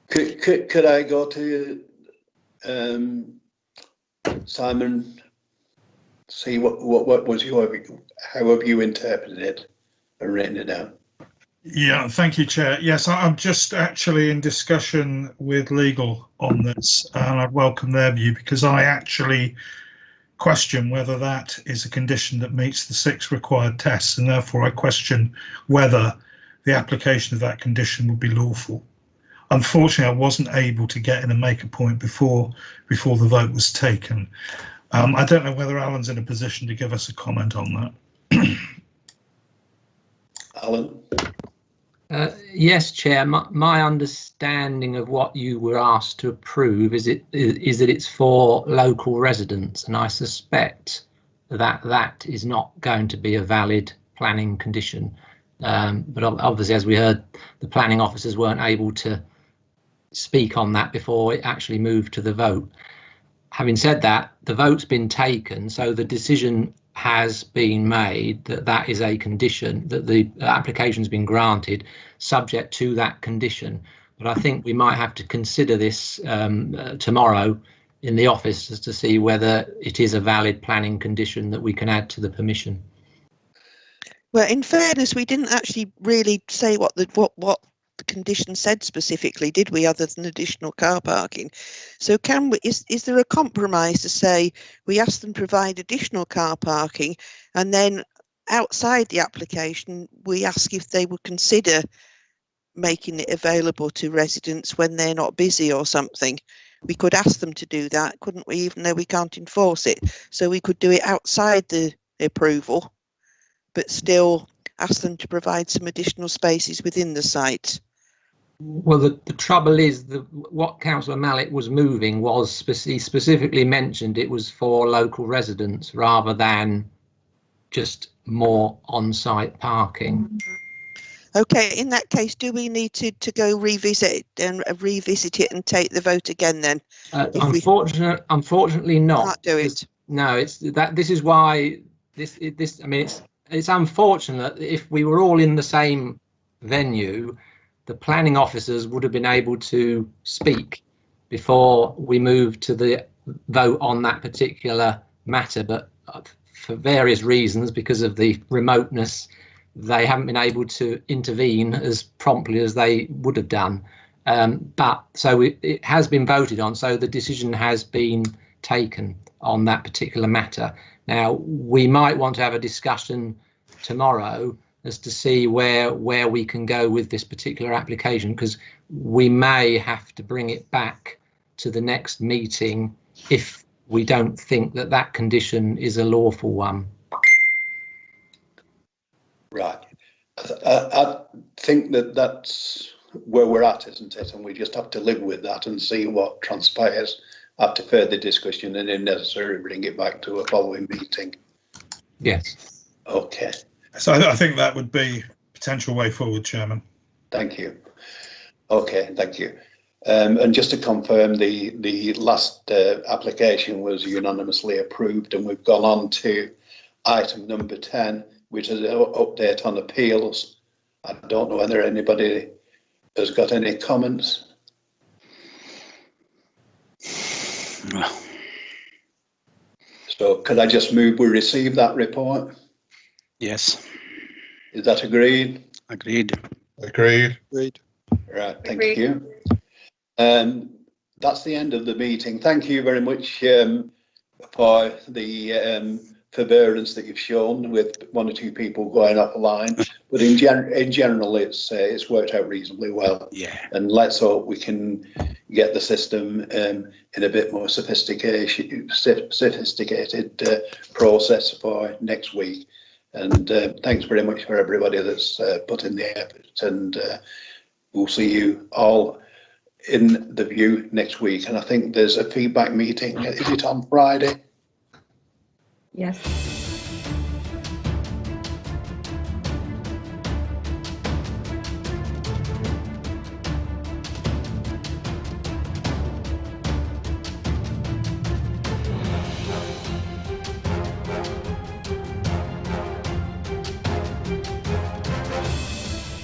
Could I go to Simon, see what was how have you interpreted it and written it down? Yeah, thank you, Chair. Yes, I'm just actually in discussion with legal on this, and I'd welcome their view, because I actually question whether that is a condition that meets the 6 required tests, and therefore I question whether the application of that condition would be lawful. Unfortunately, I wasn't able to get in and make a point before the vote was taken. I don't know whether Alan's in a position to give us a comment on that. Alan? Yes, Chair. My understanding of what you were asked to approve is that it's for local residents, and I suspect that is not going to be a valid planning condition. But obviously, as we heard, the planning officers weren't able to speak on that before it actually moved to the vote. Having said that, the vote's been taken, so the decision has been made that that is a condition, that the application's been granted subject to that condition. But I think we might have to consider this tomorrow in the office as to see whether it is a valid planning condition that we can add to the permission. Well, in fairness, we didn't actually really say what the condition said specifically, did we, other than additional car parking? So can we, is there a compromise to say we ask them to provide additional car parking, and then outside the application we ask if they would consider making it available to residents when they're not busy or something? We could ask them to do that, couldn't we, even though we can't enforce it? So we could do it outside the approval, but still ask them to provide some additional spaces within the site. Well, the trouble is that what Councillor Mallet was moving was he specifically mentioned it was for local residents rather than just more on-site parking. Okay, in that case, do we need to go revisit it and take the vote again then? Unfortunately not. Can't do it. No, it's that. This is why this. I mean, it's unfortunate that if we were all in the same venue, the planning officers would have been able to speak before we moved to the vote on that particular matter. But for various reasons, because of the remoteness, they haven't been able to intervene as promptly as they would have done. But so it has been voted on, so the decision has been taken on that particular matter. Now, we might want to have a discussion tomorrow as to see where we can go with this particular application, because we may have to bring it back to the next meeting if we don't think that that condition is a lawful one. Right. I think that's where we're at, isn't it? And we just have to live with that and see what transpires after further discussion, and if necessary, bring it back to a following meeting. Yes. Okay. So I think that would be a potential way forward, Chairman. Thank you. Okay, thank you. And just to confirm, the last application was unanimously approved, and we've gone on to item number 10, which is an update on appeals. I don't know whether anybody has got any comments. So could I just move we receive that report? Yes. Is that agreed? Agreed. Agreed. Agreed. Right, thank Agreed. you. That's the end of the meeting. Thank you very much for the forbearance that you've shown with one or two people going off the line. But in general, it's worked out reasonably well. Yeah. And let's hope we can get the system in a bit more sophisticated process for next week. And thanks very much for everybody that's put in the effort. And we'll see you all in the view next week. And I think there's a feedback meeting. Is it on Friday? Yes.